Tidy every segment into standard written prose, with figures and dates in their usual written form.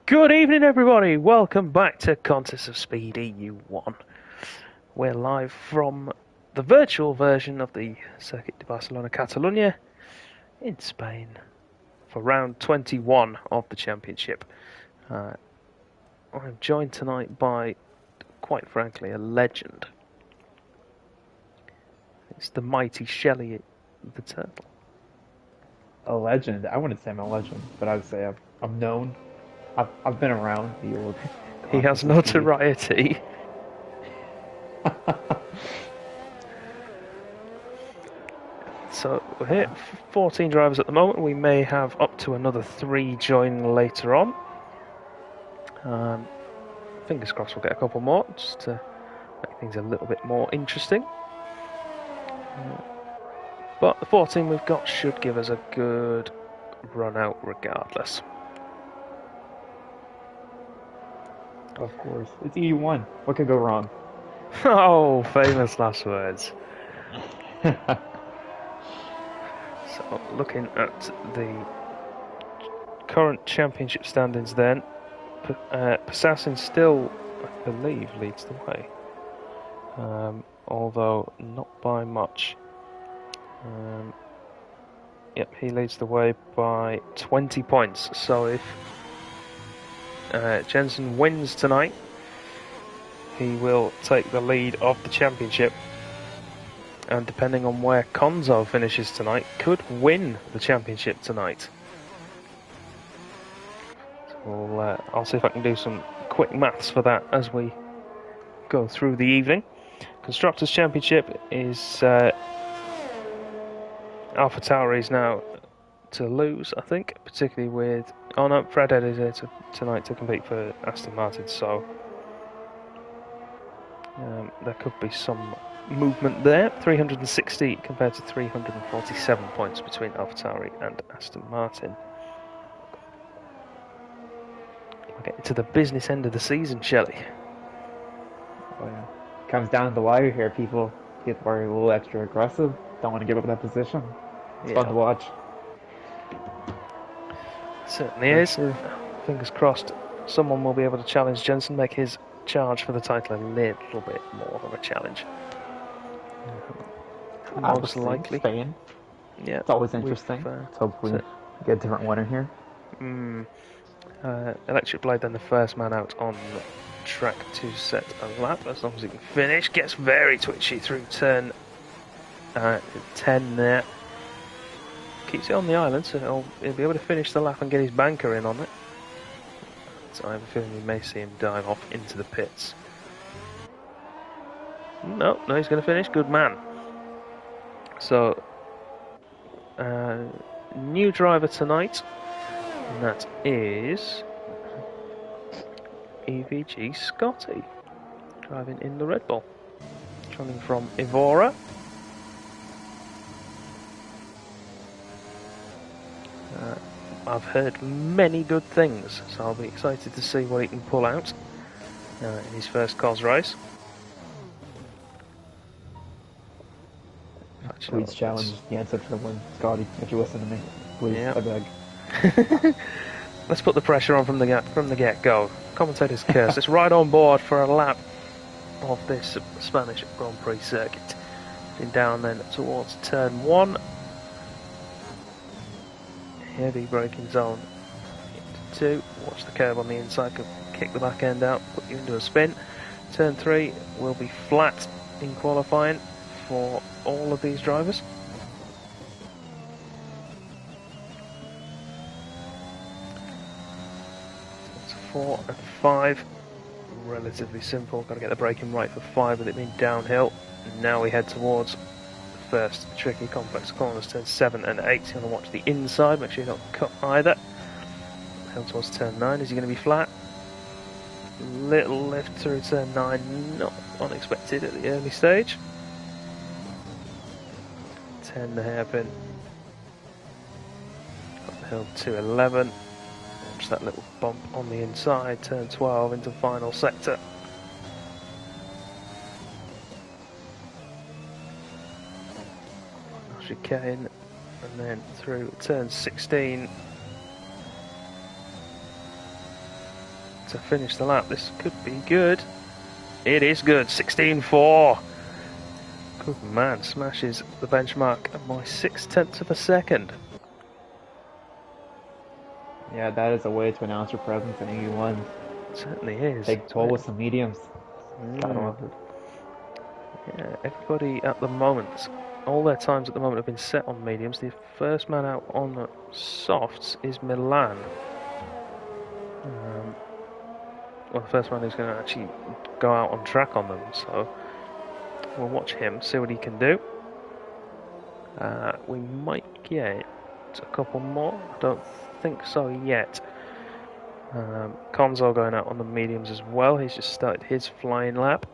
Good evening, everybody. Welcome back to Contest of Speed EU1. We're live from the virtual version of the Circuit de Barcelona-Catalunya in Spain for round 21 of the championship. I'm joined tonight by, quite frankly, a legend. It's the mighty Shelley the Turtle. A legend? I wouldn't say I'm a legend, but I would say I'm known. I've been around the old. He has notoriety. So we're here, 14 drivers at the moment. We may have up to another 3 join later on. Fingers crossed we'll get a couple more, just to make things a little bit more interesting. But the 14 we've got should give us a good run out regardless. Of course, it's EU1. What could go wrong? Oh, famous last words. So, looking at the current championship standings then, Passassin still, I believe, leads the way. Although not by much. Yep, he leads the way by 20 points. So if Jensen wins tonight, he will take the lead of the championship. And depending on where Konzo finishes tonight, could win the championship tonight. So I'll see if I can do some quick maths for that as we go through the evening. Constructors' Championship is AlphaTauri's now to lose, I think, particularly with... Oh no, Fredhead is here tonight to compete for Aston Martin, so there could be some movement there. 360 compared to 347 points between AlphaTauri and Aston Martin. We're getting to the business end of the season, Shelley. Oh, yeah. Comes down to the wire here, people. People are a little extra aggressive. Don't want to give up that position. It's fun to watch. Certainly is. Sure. Fingers crossed someone will be able to challenge Jensen, make his charge for the title a little bit more of a challenge. Most likely. Spain. Yeah, it's always interesting. Let's hopefully get a different winner here. Electric Blade then the first man out on track to set a lap, as long as he can finish. Gets very twitchy through turn 10 there. Keeps it on the island, so he'll be able to finish the lap and get his banker in on it. So I have a feeling we may see him dive off into the pits. No, he's going to finish. Good man. So, new driver tonight, and that is EVG Scotty, driving in the Red Bull. Coming from Evora. I've heard many good things, so I'll be excited to see what he can pull out in his first COS race. Please challenge the answer for the win, Scotty, if you listen to me. Please, yeah. I beg. Let's put the pressure on from the get-go. Commentators curse. Let's ride on board for a lap of this Spanish Grand Prix circuit. Heading down then towards turn 1. Heavy braking zone. Into 2. Watch the curb on the inside. Kick the back end out. Put you into a spin. Turn 3 will be flat in qualifying for all of these drivers. It's 4 and 5. Relatively simple. Got to get the braking right for 5 with it being downhill. And now we head towards the first tricky complex corners, turn 7 and 8. You're going to watch the inside, make sure you don't cut either. Head towards turn 9. Is he going to be flat? Little lift through turn 9, not unexpected at the early stage. 10 the hairpin. Up the hill to 11. Watch that little bump on the inside, turn 12 into final sector. Chicane, and then through turn 16. to finish the lap. This could be good. It is good. 16.4. Good man, smashes the benchmark by 0.6 of a second. Yeah, that is a way to announce your presence in EU1. It certainly is. Take toll with some mediums. Gotta love it. Yeah, everybody at the moment, all their times at the moment have been set on mediums. The first man out on softs is Milan. Well, the first man who's going to actually go out on track on them, so we'll watch him, see what he can do. We might get a couple more. I don't think so yet. Conzo going out on the mediums as well. He's just started his flying lap.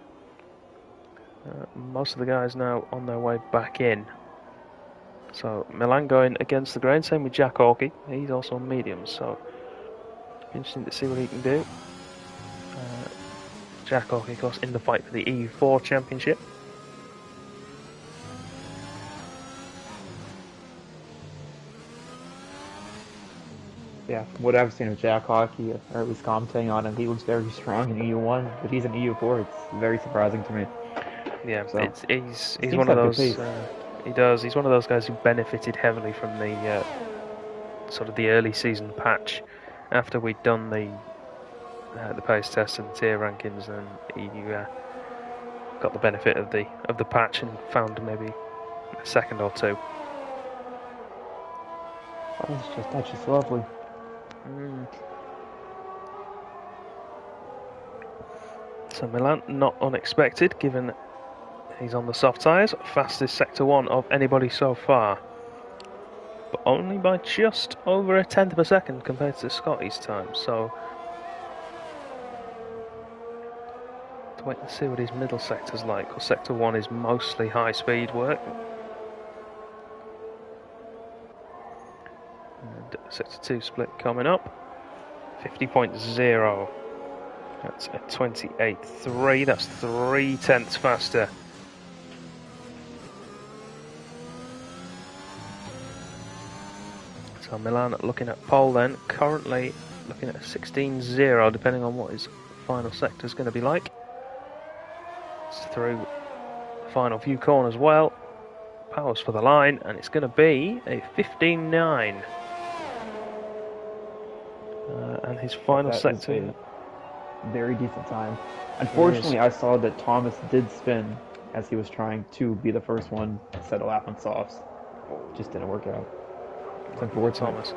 Most of the guys now on their way back in. So Milan going against the grain. Same with Jack Hawkey. He's also on mediums. So interesting to see what he can do. Jack Hawkey, of course, in the fight for the EU4 championship. Yeah, from what I've seen of Jack Hockey, or at least commentating on him, he looks very strong in EU1. But he's in EU4, it's very surprising to me. Yeah, so, he's one of those. He does. He's one of those guys who benefited heavily from the sort of the early season patch. After we'd done the pace test and the tier rankings, and he got the benefit of the patch and found maybe a second or two. Oh, that's just lovely. So Milan, not unexpected, given he's on the soft tyres. Fastest Sector 1 of anybody so far. But only by just over 1/10 of a second compared to Scotty's time. So to wait and see what his middle sector's like. Because Sector 1 is mostly high speed work. And Sector 2 split coming up. 50.0. That's a 28.3. That's 0.3 faster. So Milan looking at pole then. Currently looking at a 16.0, depending on what his final sector is going to be like. It's through the final few corners well. Powers for the line, and it's going to be a 15.9. And his final sector. Very decent time. Unfortunately, I saw that Thomas did spin as he was trying to be the first one to set a lap on softs. Just didn't work out. It's unfortunate. Thomas.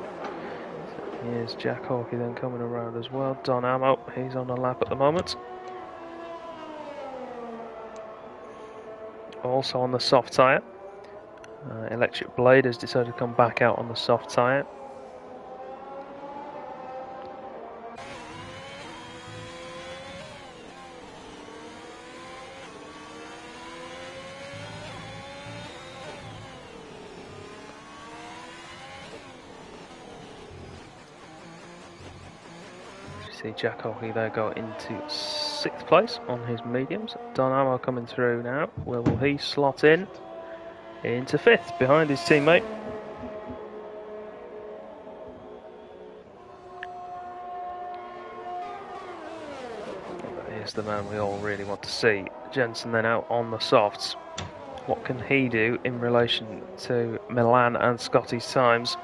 Here's Jack Hawkey then coming around as well. Don Ammo, he's on the lap at the moment. Also on the soft tyre. Electric Blade has decided to come back out on the soft tyre. See Jack Hawkey there go into 6th place on his mediums. Don Ammo coming through now. Where will he slot in? Into 5th behind his teammate. Here's the man we all really want to see. Jensen then out on the softs. What can he do in relation to Milan and Scotty's times?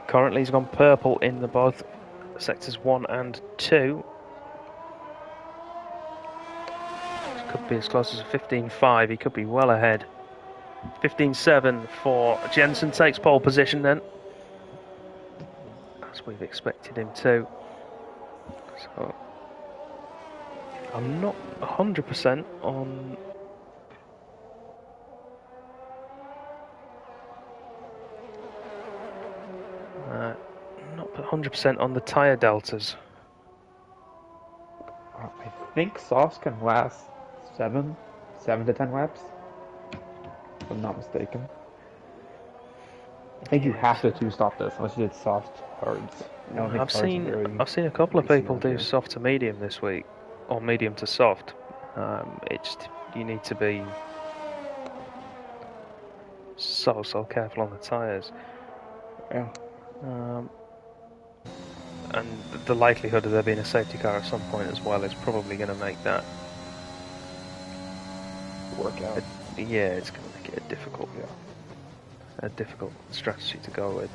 Currently he's gone purple in the both sectors 1 and 2. This could be as close as a 15.5. He could be well ahead. 15.7 for Jensen, takes pole position then, as we've expected him to. So I'm not 100% on not 100% on the tyre deltas. I think softs can last 7 to 10 laps, if I'm not mistaken. I think you have to two-stop this unless you did soft hards. I've seen a couple of people do soft to medium this week, or medium to soft. You need to be so careful on the tyres. Yeah. and the likelihood of there being a safety car at some point as well is probably going to make that Work out. yeah, it's going to make it Yeah. a difficult strategy to go with.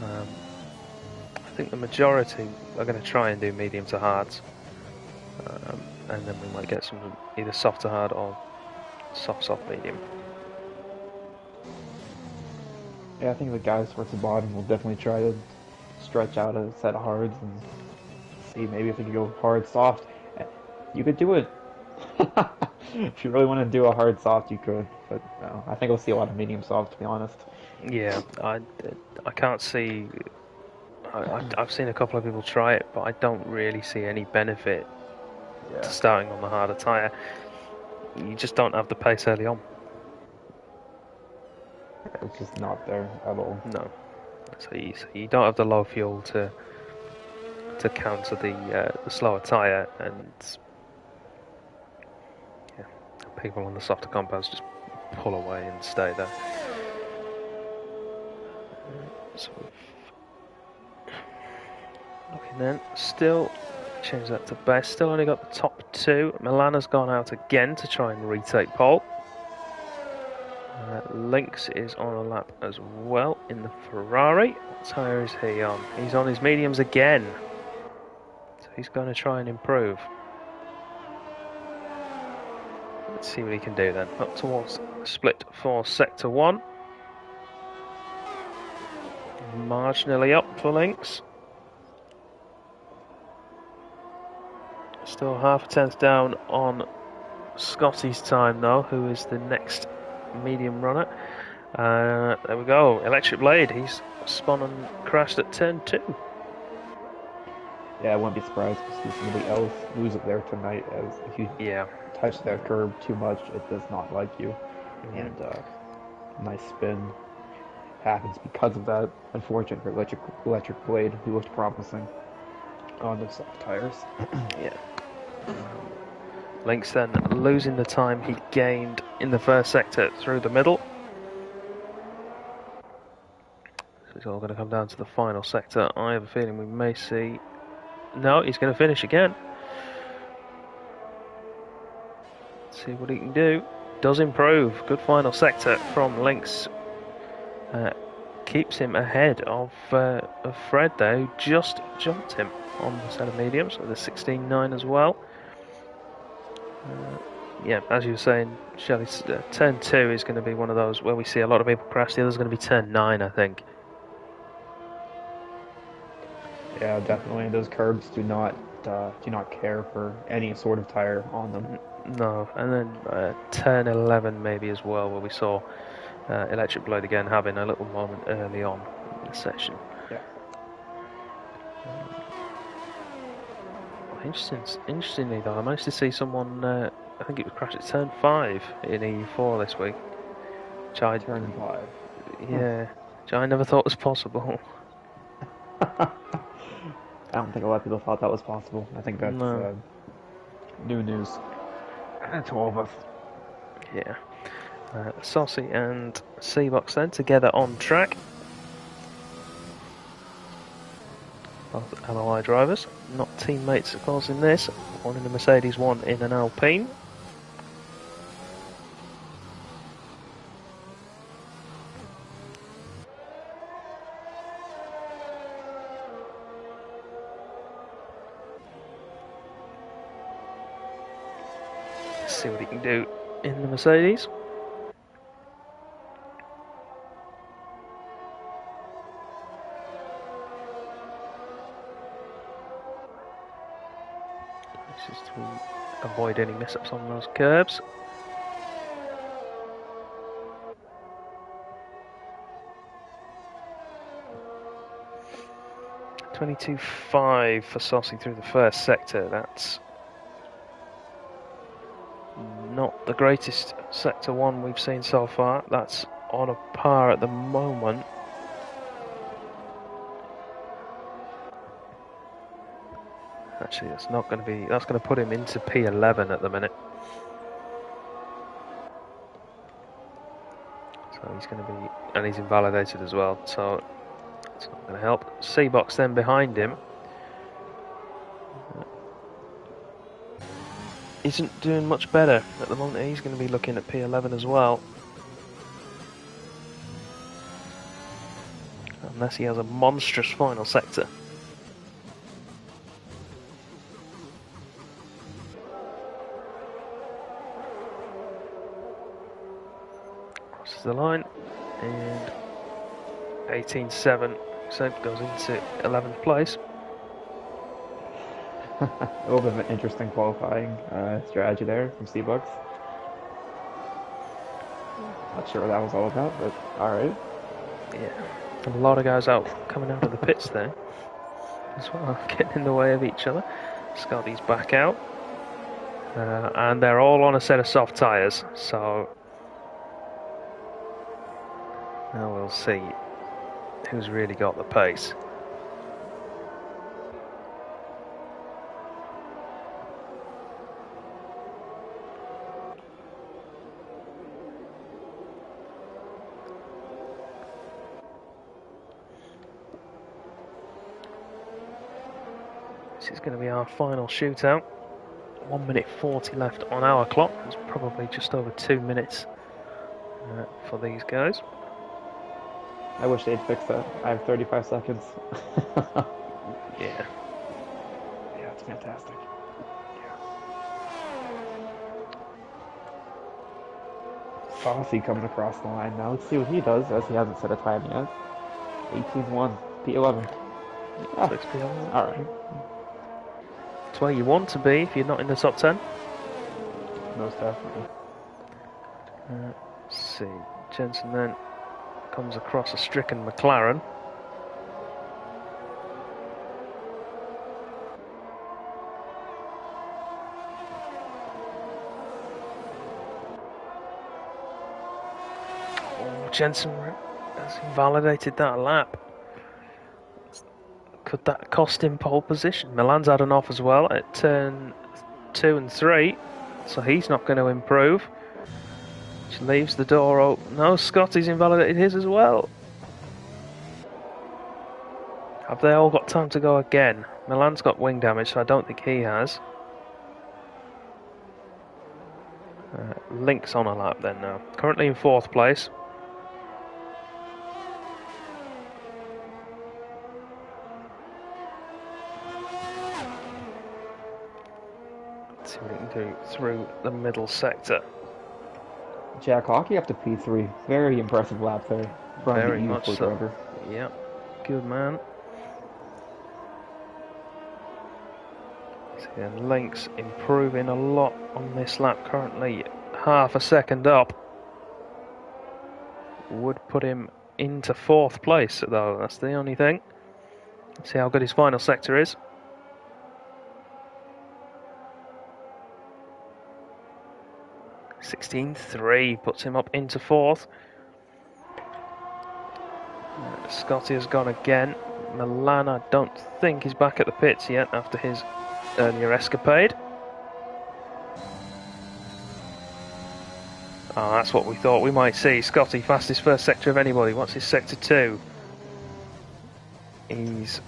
I think the majority are going to try and do medium to hards, and then we might get some either soft to hard or soft medium. Yeah, I think the guys towards the bottom will definitely try to stretch out a set of hards and see maybe if they can go hard soft. You could do it. If you really want to do a hard soft, you could. But no, I think we'll see a lot of medium soft, to be honest. Yeah, I can't see. I've seen a couple of people try it, but I don't really see any benefit to starting on the harder tyre. You just don't have the pace early on. It's just not there at all. No, so you don't have the low fuel to counter the slower tyre, and yeah, people on the softer compounds just pull away and stay there. So looking then, still change that to best. Still only got the top two. Milana's gone out again to try and retake pole. Lynx is on a lap as well in the Ferrari. What tyre is he on? He's on his mediums again. So he's going to try and improve. Let's see what he can do then. Up towards split for sector 1. Marginally up for Lynx. Still half a tenth down on Scotty's time though, who is the next medium runner. There we go, Electric Blade, he's spun and crashed at turn 2. Yeah, I wouldn't be surprised to see somebody else lose it there tonight, as if you touch that curb too much, it does not like you. Yeah. And nice spin happens because of that. Unfortunate for Electric Blade, who looked promising on the soft tires. Yeah. Lynx then losing the time he gained in the first sector through the middle. So it's all going to come down to the final sector. I have a feeling we may see... No, he's going to finish again. Let's see what he can do. Does improve. Good final sector from Lynx. Keeps him ahead of Fred there, who just jumped him on the set of mediums with a 16.9 as well. Yeah, as you were saying, Shelley, turn 2 is going to be one of those where we see a lot of people crash. The other's going to be turn 9, I think. Yeah, definitely. Those curbs do not care for any sort of tire on them. No, and then turn 11 maybe as well, where we saw Electric Blade again having a little moment early on in the session. Yeah. Interestingly though, I managed to see someone, I think it was crash at turn 5 in EU4 this week. Turn 5. Yeah, which I never thought was possible. I don't think a lot of people thought that was possible. I think that's new news to all of us. Yeah. Saucy and Seabox then together on track. Both LOI drivers, not teammates of course in this. One in the Mercedes, one in an Alpine. Let's see what he can do in the Mercedes. This is to avoid any mess-ups on those curbs. .22.5 for Saucy through the first sector. That's not the greatest sector 1 we've seen so far. That's on a par at the moment. Actually, that's not going to be. That's going to put him into P11 at the minute. So he's going to be, and he's invalidated as well. So it's not going to help. Seabox then behind him. isn't doing much better at the moment. He's going to be looking at P11 as well. Unless he has a monstrous final sector. Crosses the line, and 18.7, so goes into 11th place. A little bit of an interesting qualifying strategy there from Seabucks. Not sure what that was all about, but alright. Yeah, a lot of guys coming out of the pits there as well, getting in the way of each other. Scotty's back out, and they're all on a set of soft tyres, so now we'll see who's really got the pace. This is going to be our final shootout. 1 minute 40 left on our clock. It's probably just over 2 minutes for these guys. I wish they'd fix that. I have 35 seconds. Yeah. Yeah, it's fantastic. Saucy coming across the line now. Let's see what he does, as he hasn't set a time yet. 18-1, P11. Ah, P11. alright. It's where you want to be if you're not in the top 10. Most definitely. Let's see. Jensen then comes across a stricken McLaren. Oh, Jensen has invalidated that lap. Could that cost him pole position? Milan's had an off as well at turn 2 and 3, so he's not going to improve. Which leaves the door open. No, Scotty's invalidated his as well. Have they all got time to go again? Milan's got wing damage, so I don't think he has. Link's on a lap then now. Currently in 4th place. Let's see what he can do through the middle sector. Jack Hockey up to P3. Very impressive lap there. From Very the much EU4 so. driver. Yeah, good man. See, and Link's improving a lot on this lap, currently half a second up. Would put him into 4th place though, that's the only thing. Let's see how good his final sector is. (16.3) puts him up into 4th. Scotty has gone again. Milan, I don't think he's back at the pits yet after his earlier escapade. Oh, that's what we thought we might see. Scotty, fastest first sector of anybody. What's his sector 2? He's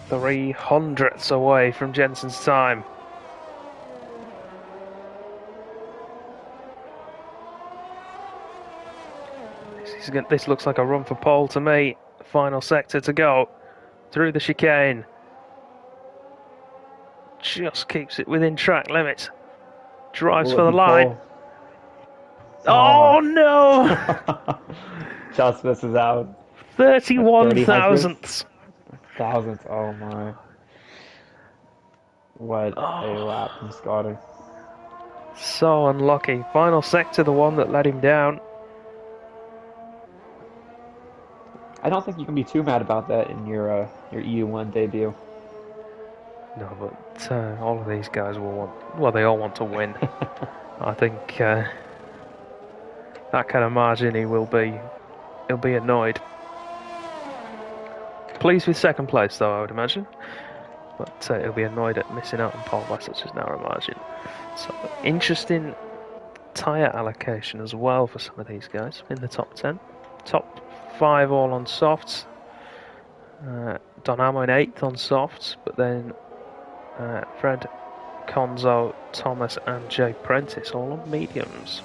300ths away from Jensen's time. This looks like a run for pole to me. Final sector to go. Through the chicane. Just keeps it within track limits. Drives for the line. Oh no! Just misses out. 31 thousandths. Thousandths, oh my. What a lap from Scotty. So unlucky. Final sector, the one that let him down. I don't think you can be too mad about that in your EU1 debut. No, but all of these guys will want. Well, they all want to win. I think that kind of margin, he'll be annoyed. Pleased with 2nd place, though, I would imagine. But he'll be annoyed at missing out on pole by such a narrow margin. So interesting tyre allocation as well for some of these guys in the top 10. Top 5 all on softs. Donamo in 8th on softs, but then Fred Conzo, Thomas and Jay Prentice, all on mediums.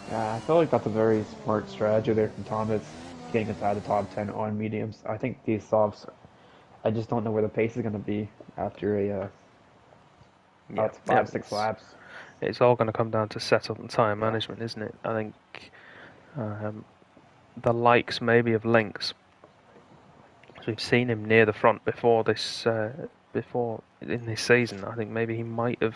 Yeah, I feel like that's a very smart strategy there from Thomas, getting inside the top 10 on mediums. I think these softs, I just don't know where the pace is going to be after five, 6 laps. It's all going to come down to setup and tyre management, isn't it? I think the likes maybe of Lynx. We've seen him near the front before in this season. I think maybe he might have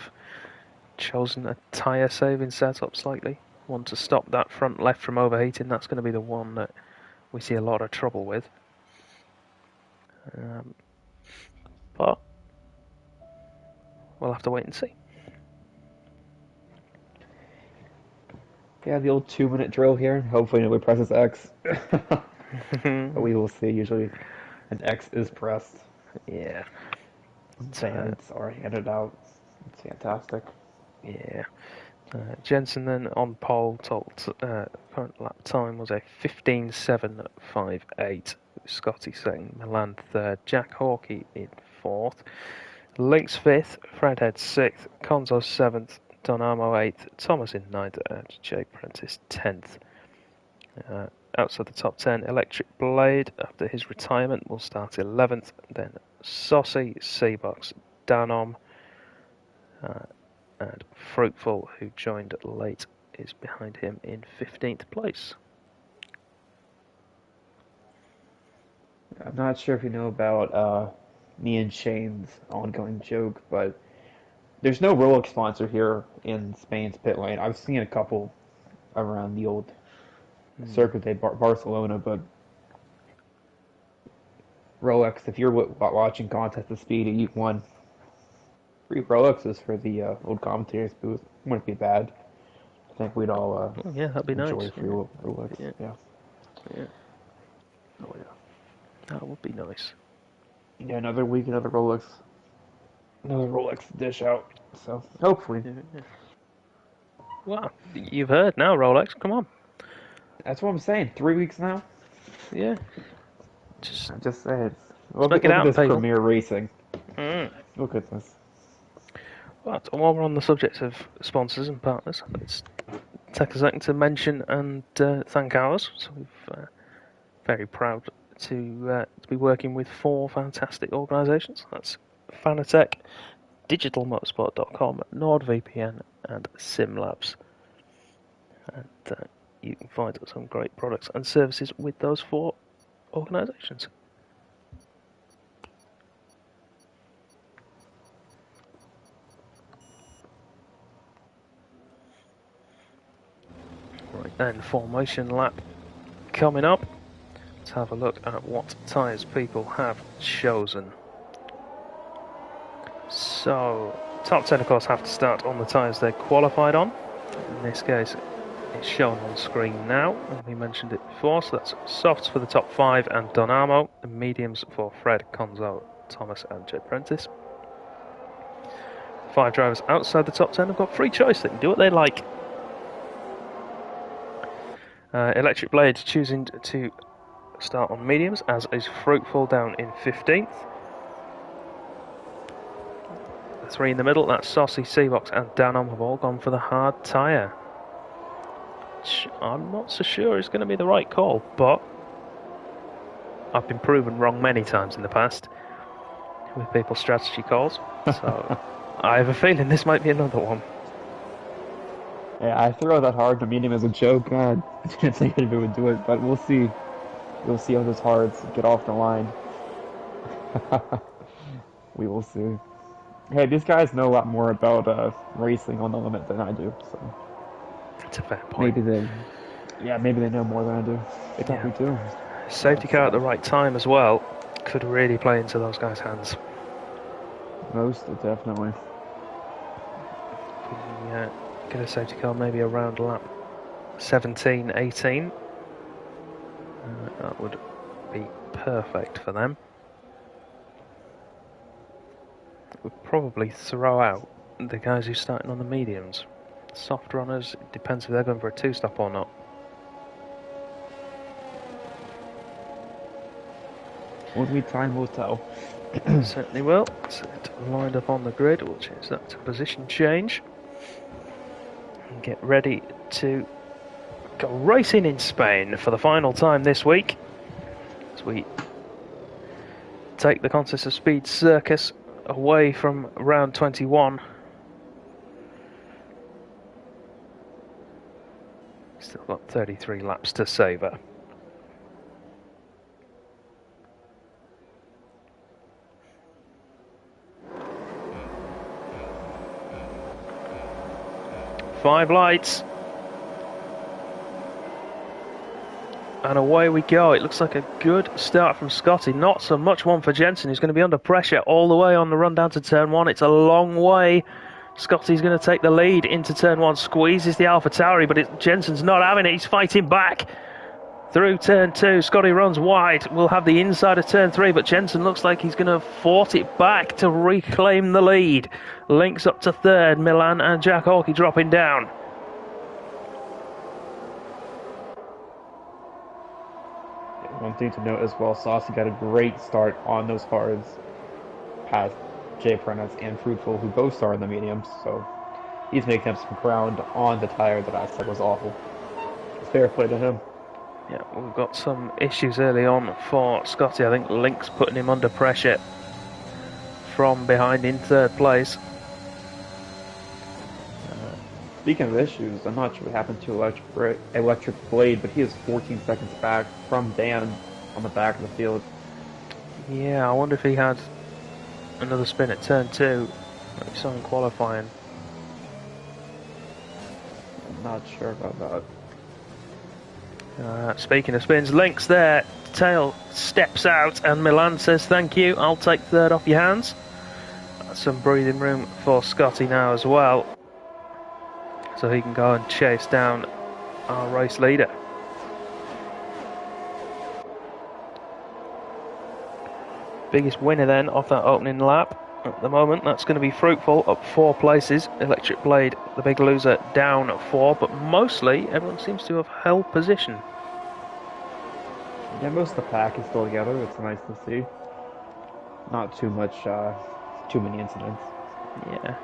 chosen a tyre saving setup slightly. One to stop that front left from overheating. That's going to be the one that we see a lot of trouble with. But we'll have to wait and see. Yeah, the old 2-minute drill here. Hopefully nobody presses X. But we will see. Usually an X is pressed. Yeah. It's already headed out. It's fantastic. Yeah. Jensen then on pole, current lap time was a 15.758. Scotty second, Milan third, Jack Hawkey in fourth, Lynx fifth, Fredhead sixth, Conzo seventh, Donamo eighth, Thomas in ninth, and Jay Prentice 10th. Outside the top 10, Electric Blade after his retirement will start 11th, then Saucy, Seabox, Danom, and Fruitful, who joined late, is behind him in 15th place. I'm not sure if you know about me and Shane's ongoing joke, but there's no Rolex sponsor here in Spain's pit lane. I've seen a couple around the old Circuit de Barcelona, but Rolex, if you're watching Contest of Speed at EU1, free Rolexes for the old commentators booth wouldn't be bad. I think we'd all that'd be enjoy nice. free Rolex. Yeah. Oh yeah. That would be nice. Yeah, another week, another Rolex dish out. So hopefully. Yeah. Well, you've heard now, Rolex. Come on. That's what I'm saying. 3 weeks now. Yeah. Just say it. Look make it at happen, this people. Premier Racing. Look at this. Well, while we're on the subject of sponsors and partners, let's take a second to mention and thank ours. So we're very proud to be working with 4 fantastic organisations. That's Fanatec, digitalmotorsport.com, NordVPN and SimLabs. And you can find some great products and services with those 4 organisations. Right then, formation lap coming up. Let's have a look at what tyres people have chosen. So, top 10 of course have to start on the tyres they qualified on. In this case, it's shown on screen now, and we mentioned it before, so that's softs for the top 5 and Donamo, and mediums for Fred, Conzo, Thomas and Jay Prentice. 5 drivers outside the top 10 have got free choice, they can do what they like. Electric Blade choosing to start on mediums, as is Fruitful down in 15th. The 3 in the middle, that's Saucy, Seabox and Danom, have all gone for the hard tyre. Which I'm not so sure is going to be the right call, but I've been proven wrong many times in the past with people's strategy calls. So I have a feeling this might be another one. Yeah, I threw out that hard to medium as a joke. I didn't think anybody would do it, but we'll see. We'll see how those hards get off the line. We will see. Hey, these guys know a lot more about racing on the limit than I do, so It's a fair point. maybe they know more than I do. They probably do. Safety car at the right time as well could really play into those guys' hands. Most definitely. Get a safety car maybe around lap 17, 18. That would be perfect for them. Would probably throw out the guys who are starting on the mediums. Soft runners, it depends if they're going for a 2-stop or not. Only time will tell. Certainly will. So it lined up on the grid. We'll change that to position change. And get ready to go racing in Spain for the final time this week. As we take the Contest of Speed circus away from round 21. Still got 33 laps to savour. Five lights. And away we go. It looks like a good start from Scotty. Not so much one for Jensen, who's going to be under pressure all the way on the run down to turn one. It's a long way. Scotty's going to take the lead into turn one. Squeezes the AlphaTauri, but Jensen's not having it. He's fighting back through turn two. Scotty runs wide. We'll have the inside of turn three, but Jensen looks like he's going to fought it back to reclaim the lead. Links up to third. Milan and Jack Hawkey dropping down. One thing to note as well, Saucy got a great start on those cars past Jay Prentice and Fruitful, who both started in the mediums, so he's making up some ground on the tire that I said was awful. It's fair play to him. Yeah, we've got some issues early on for Scotty. I think Link's putting him under pressure from behind in third place. Speaking of issues, I'm not sure what happened to Electric Blade, but he is 14 seconds back from Dan on the back of the field. Yeah, I wonder if he had another spin at turn two, like we saw in qualifying. I'm not sure about that. Speaking of spins, Link's there. Tail steps out, and Milan says, "Thank you, I'll take third off your hands." That's some breathing room for Scotty now as well, so he can go and chase down our race leader. Biggest winner then of that opening lap at the moment, that's going to be Fruitful, up 4 places. Electric Blade, the big loser, down 4, but mostly everyone seems to have held position. Yeah, most of the pack is still together. It's nice to see. Not too much, too many incidents. Yeah.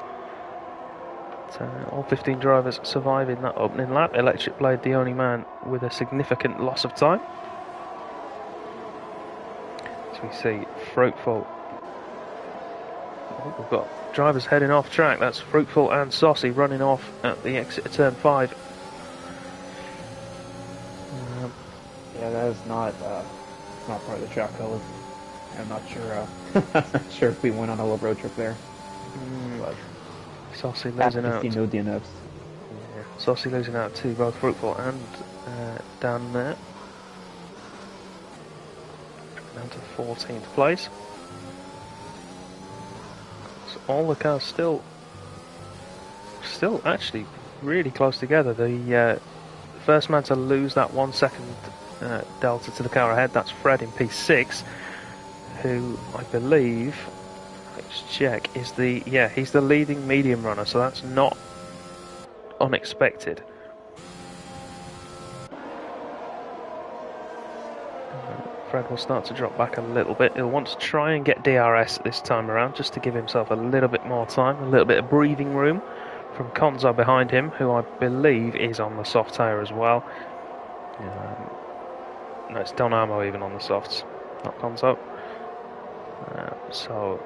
So all 15 drivers surviving that opening lap. Electric Blade, the only man with a significant loss of time. As we see Fruitful. We've got drivers heading off track. That's Fruitful and Saucy running off at the exit of turn 5. Yeah, that is not part of the track code. I'm not sure. I'm not sure if we went on a little road trip there. But Saucy losing out. No DNFs. Yeah, Saucy losing out to both Fruitful and Dan there. Down to 14th place. So all the cars still actually really close together. The first man to lose that 1 second delta to the car ahead, that's Fred in P6, who I believe, let's check, he's the leading medium runner, so that's not unexpected. Fred will start to drop back a little bit. He'll want to try and get DRS this time around, just to give himself a little bit more time, a little bit of breathing room from Konzo behind him, who I believe is on the soft tyre as well. No, it's Don Amo even on the softs, not Konzo. So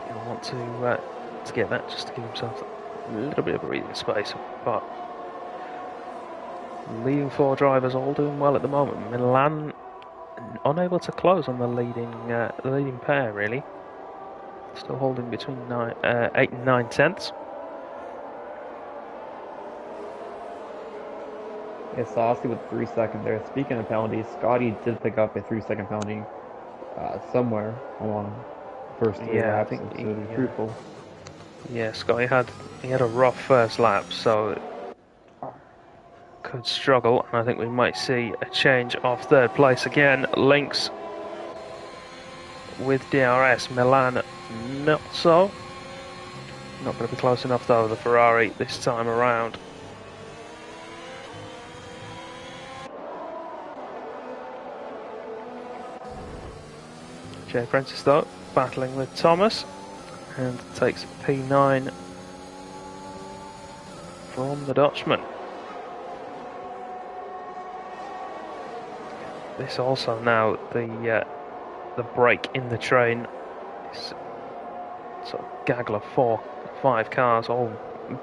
he'll want to get that, just to give himself a little bit of breathing space. But leading 4 drivers all doing well at the moment. Milan unable to close on the leading pair, really. Still holding between 8 and 9 tenths. Yeah, Saucy with 3 seconds there. Speaking of penalties, Scotty did pick up a 3-second penalty somewhere along the first 3 laps. I think so did Fruitful. Yeah, Scotty had a rough first lap, so could struggle, and I think we might see a change of third place again. Links with DRS, Milan not so. Not going to be close enough though, the Ferrari this time around. Jay Prentice, though, battling with Thomas, and takes P9 from the Dutchman. This also now, the break in the train is sort of gaggle of 4-5 cars, all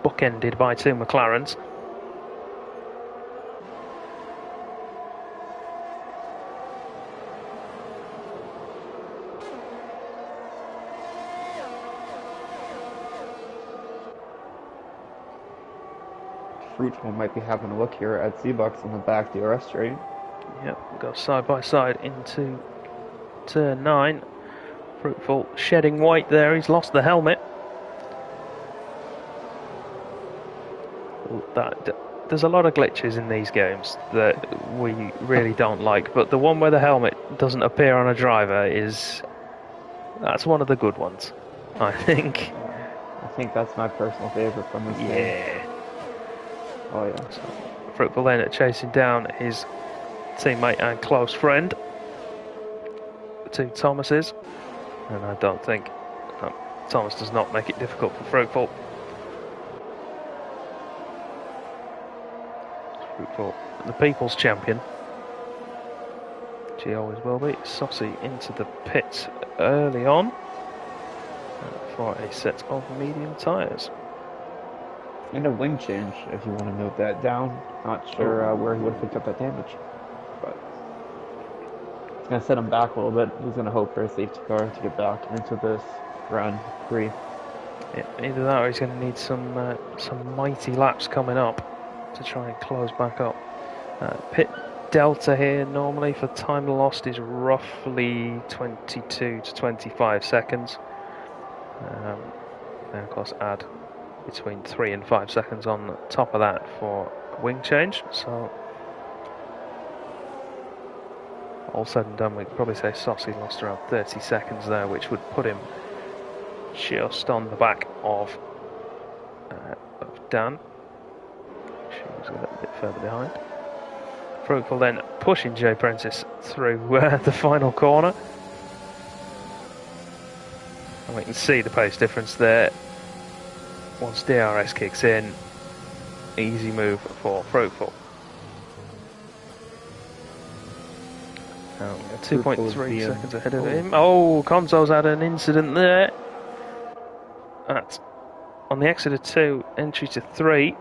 bookended by 2 McLarens. Fruitful might be having a look here at Z-Bucks on the back DRS straight. Yep, go side by side into turn 9. Fruitful shedding white there, he's lost the helmet. There's a lot of glitches in these games that we really don't like, but the one where the helmet doesn't appear on a driver that's one of the good ones, I think. I think that's my personal favorite from this game. Yeah. Oh yeah. So, Fruitful then chasing down his teammate and close friend, the 2 Thomases, and I don't think Thomas does not make it difficult for Fruitful. Fruitful, the people's champion. She always will be. Saucy into the pits early on for a set of medium tyres. And a wing change, if you want to note that down. Not sure where he would have picked up that damage, but it's going to set him back a little bit. He's going to hope for a safety car to get back into this round 3. Yeah, either that or he's going to need some mighty laps coming up to try and close back up. Pit delta here normally for time lost is roughly 22 to 25 seconds. And of course add between 3 and 5 seconds on top of that for a wing change. So all said and done, we could probably say Saucy lost around 30 seconds there, which would put him just on the back of Dan. She was a little bit further behind. Fruitful then pushing Jay Prentice through the final corner. And we can see the pace difference there. Once DRS kicks in, easy move for Fruitful. 2.3 seconds ahead of him. Oh, Conzo's had an incident there. That's on the exit of 2, entry to 3.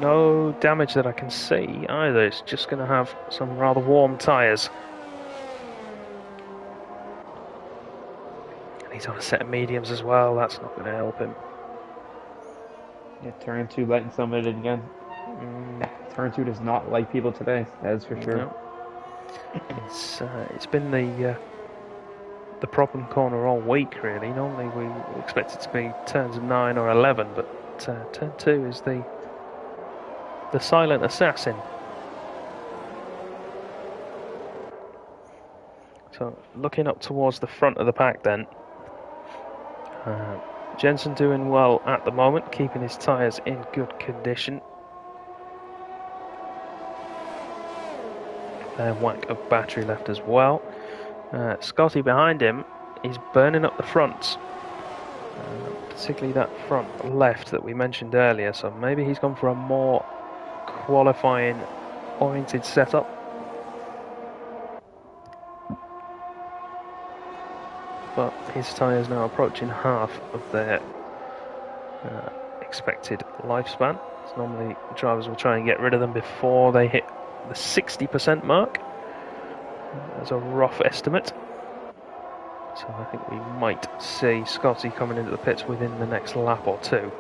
No damage that I can see either. It's just going to have some rather warm tyres. And he's on a set of mediums as well. That's not going to help him. Yeah, turn 2 letting somebody in again. Turn 2 does not like people today. That is for sure. No. It's been the problem corner all week, really. Normally we expect it to be turns 9 or 11, but turn 2 is the silent assassin. So looking up towards the front of the pack then. Jensen doing well at the moment, keeping his tyres in good condition. Whack of battery left as well. Scotty behind him is burning up the front, particularly that front left that we mentioned earlier, so maybe he's gone for a more qualifying oriented setup. But his tyres now approaching half of their expected lifespan. So normally drivers will try and get rid of them before they hit the 60% mark. That's a rough estimate. So I think we might see Scotty coming into the pits within the next lap or 2.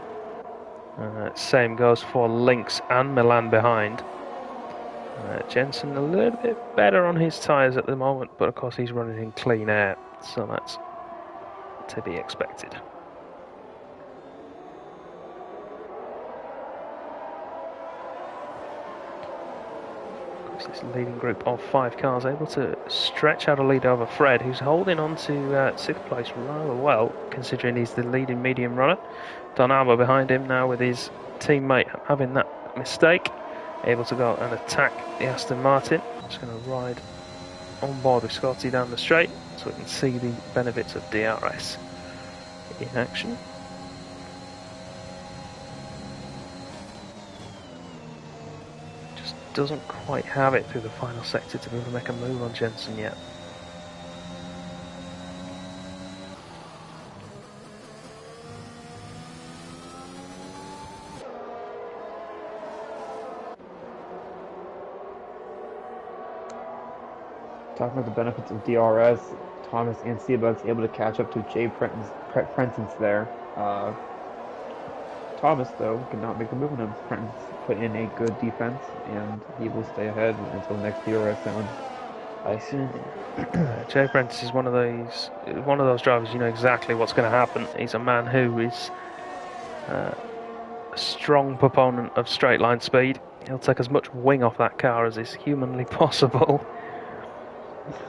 Same goes for Lynx and Milan behind. Jensen a little bit better on his tyres at the moment, but of course he's running in clean air, so that's to be expected. This leading group of 5 cars able to stretch out a lead over Fred, who's holding on to 6th place rather well, considering he's the leading medium runner. Don Alba behind him now with his teammate having that mistake, able to go and attack the Aston Martin. Just going to ride on board with Scotty down the straight so we can see the benefits of DRS in action. Just doesn't quite have it through the final sector to be able to make a move on Jensen yet. Talking about the benefits of DRS, Thomas and Seabuck's able to catch up to Jay Prentice there. Thomas, though, could not make a move on him. Prentice put in a good defense, and he will stay ahead until the next DRS zone. I see. Jay Prentice is one of those drivers. You know exactly what's going to happen. He's a man who is a strong proponent of straight line speed. He'll take as much wing off that car as is humanly possible.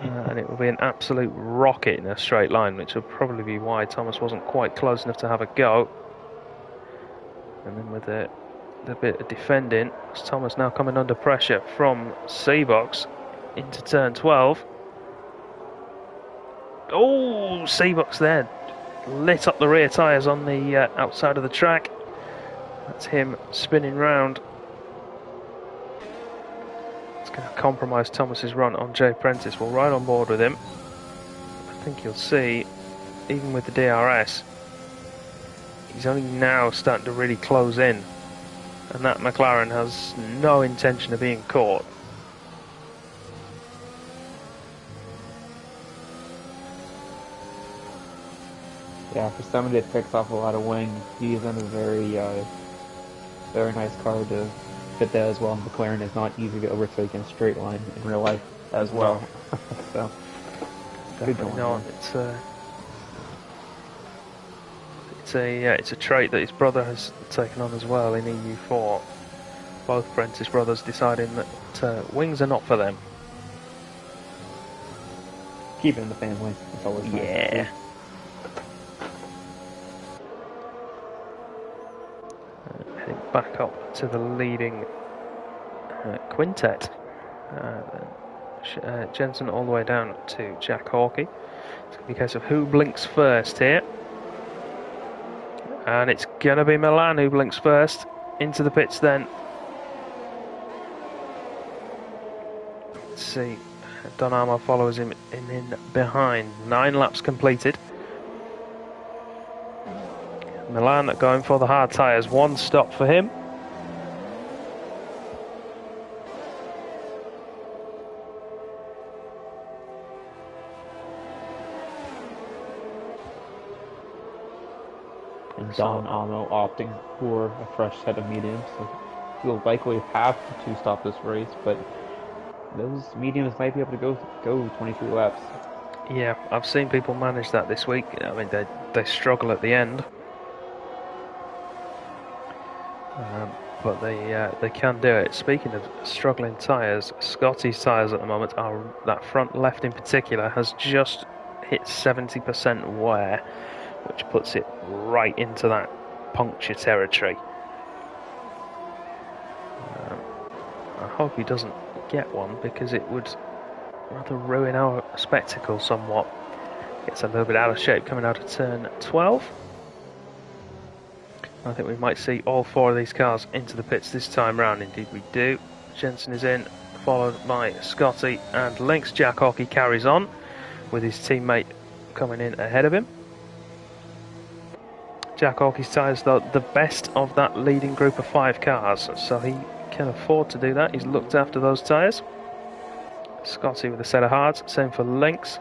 And it will be an absolute rocket in a straight line, which will probably be why Thomas wasn't quite close enough to have a go. And then with the bit of defending, Thomas now coming under pressure from Seabox into turn 12. Oh, Seabox there lit up the rear tyres on the outside of the track. That's him spinning round. Going to compromise Thomas's run on Jay Prentice. We'll ride on board with him. I think you'll see, even with the DRS, he's only now starting to really close in, and that McLaren has no intention of being caught. Yeah, for somebody that picks off a lot of wing, he's in a very nice car to fit that as well. McLaren is not easy to overtake in a straight line in real life as well. So, definitely not. It's a trait that his brother has taken on as well in EU4. Both Prentice brothers deciding that wings are not for them. Keep it in the family. It's always nice. Yeah. Heading back up to the leading quintet. Jensen all the way down to Jack Hawkey. It's going to be a case of who blinks first here. And it's going to be Milan who blinks first. Into the pits then. Let's see. Don Armour follows him in behind. 9 laps completed. Milan going for the hard tyres. 1 stop for him. And Don Armour opting for a fresh set of mediums. So he'll likely have to stop this race, but those mediums might be able to go 23 laps. Yeah, I've seen people manage that this week. I mean, they struggle at the end. But they can do it. Speaking of struggling tyres, Scotty's tyres at the moment are, that front left in particular, has just hit 70% wear, which puts it right into that puncture territory. I hope he doesn't get one, because it would rather ruin our spectacle somewhat. Gets a little bit out of shape coming out of turn 12. I think we might see all 4 of these cars into the pits this time round. Indeed we do. Jensen is in, followed by Scotty and Lynx. Jack Hawkey carries on with his teammate coming in ahead of him. Jack Hawkey's tyres, though, the best of that leading group of 5 cars, so he can afford to do that. He's looked after those tyres. Scotty with a set of hards, same for Lynx.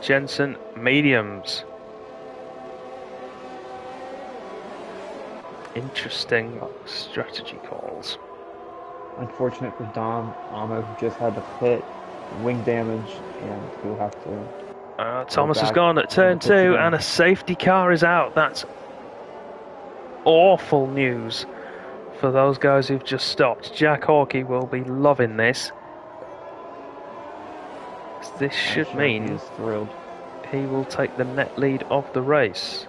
Jensen, mediums. Interesting strategy calls. Unfortunate for Dom Armour, who just had to pit, wing damage, and he'll have to... Thomas has gone at turn 2 and a safety car is out. That's awful news for those guys who've just stopped. Jack Hawkey will be loving this. This should mean he's thrilled. He will take the net lead of the race.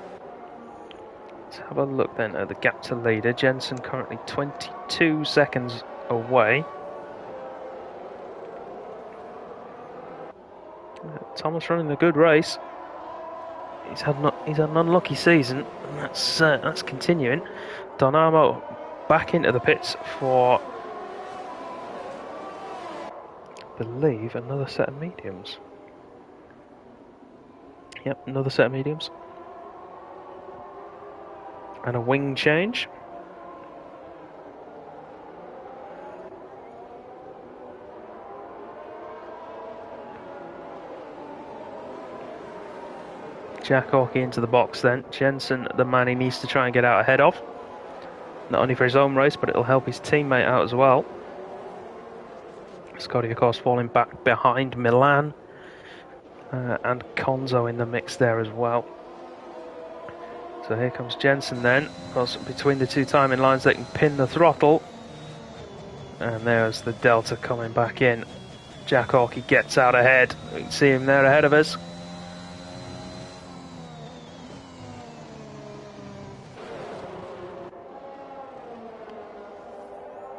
Let's have a look then at the gap to leader. Jensen currently 22 seconds away. Thomas running a good race. He's had an unlucky season, and that's continuing. Donamo back into the pits for, I believe, another set of mediums. Yep, another set of mediums. And a wing change. Jack Hawkey into the box then. Jensen, the man he needs to try and get out ahead of. Not only for his own race, but it'll help his teammate out as well. Scotty, of course, falling back behind Milan. And Konzo in the mix there as well. So here comes Jensen then. Because between the two timing lines, they can pin the throttle. And there's the Delta coming back in. Jack Hawkey gets out ahead. We can see him there ahead of us.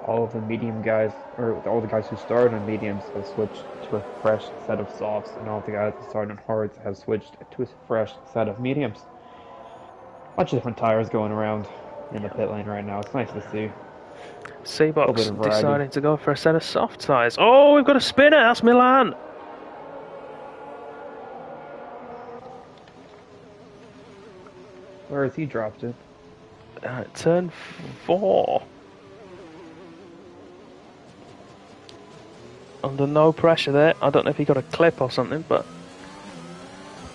All of the medium guys, or all the guys who started on mediums have switched to a fresh set of softs, and all the guys who started on hards have switched to a fresh set of mediums. Bunch of different tires going around in the pit lane right now. It's nice to see. C-Box deciding to go for a set of soft tyres. Oh, we've got a spinner. That's Milan. Where has he dropped it? Turn 4. Under no pressure there. I don't know if he got a clip or something, but...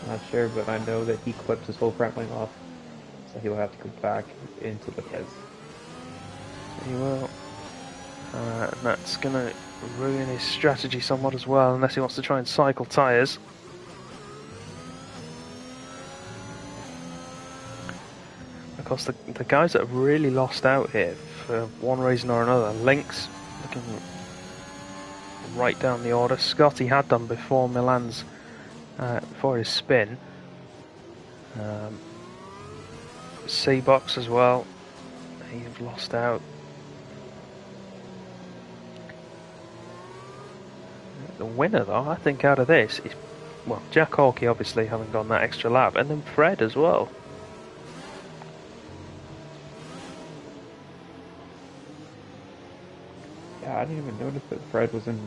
Not sure, but I know that he clipped his whole front wing off. So he'll have to go back into the pits. He will. And that's going to ruin his strategy somewhat as well, unless he wants to try and cycle tyres. Of course, the guys that have really lost out here, for one reason or another, Lynx looking right down the order. Scotty had done before Milan's, before his spin. C-Box as well. He's lost out. The winner, though, I think, out of this is, well, Jack Hawkey obviously having gone that extra lap, and then Fred as well. Yeah, I didn't even notice that Fred was in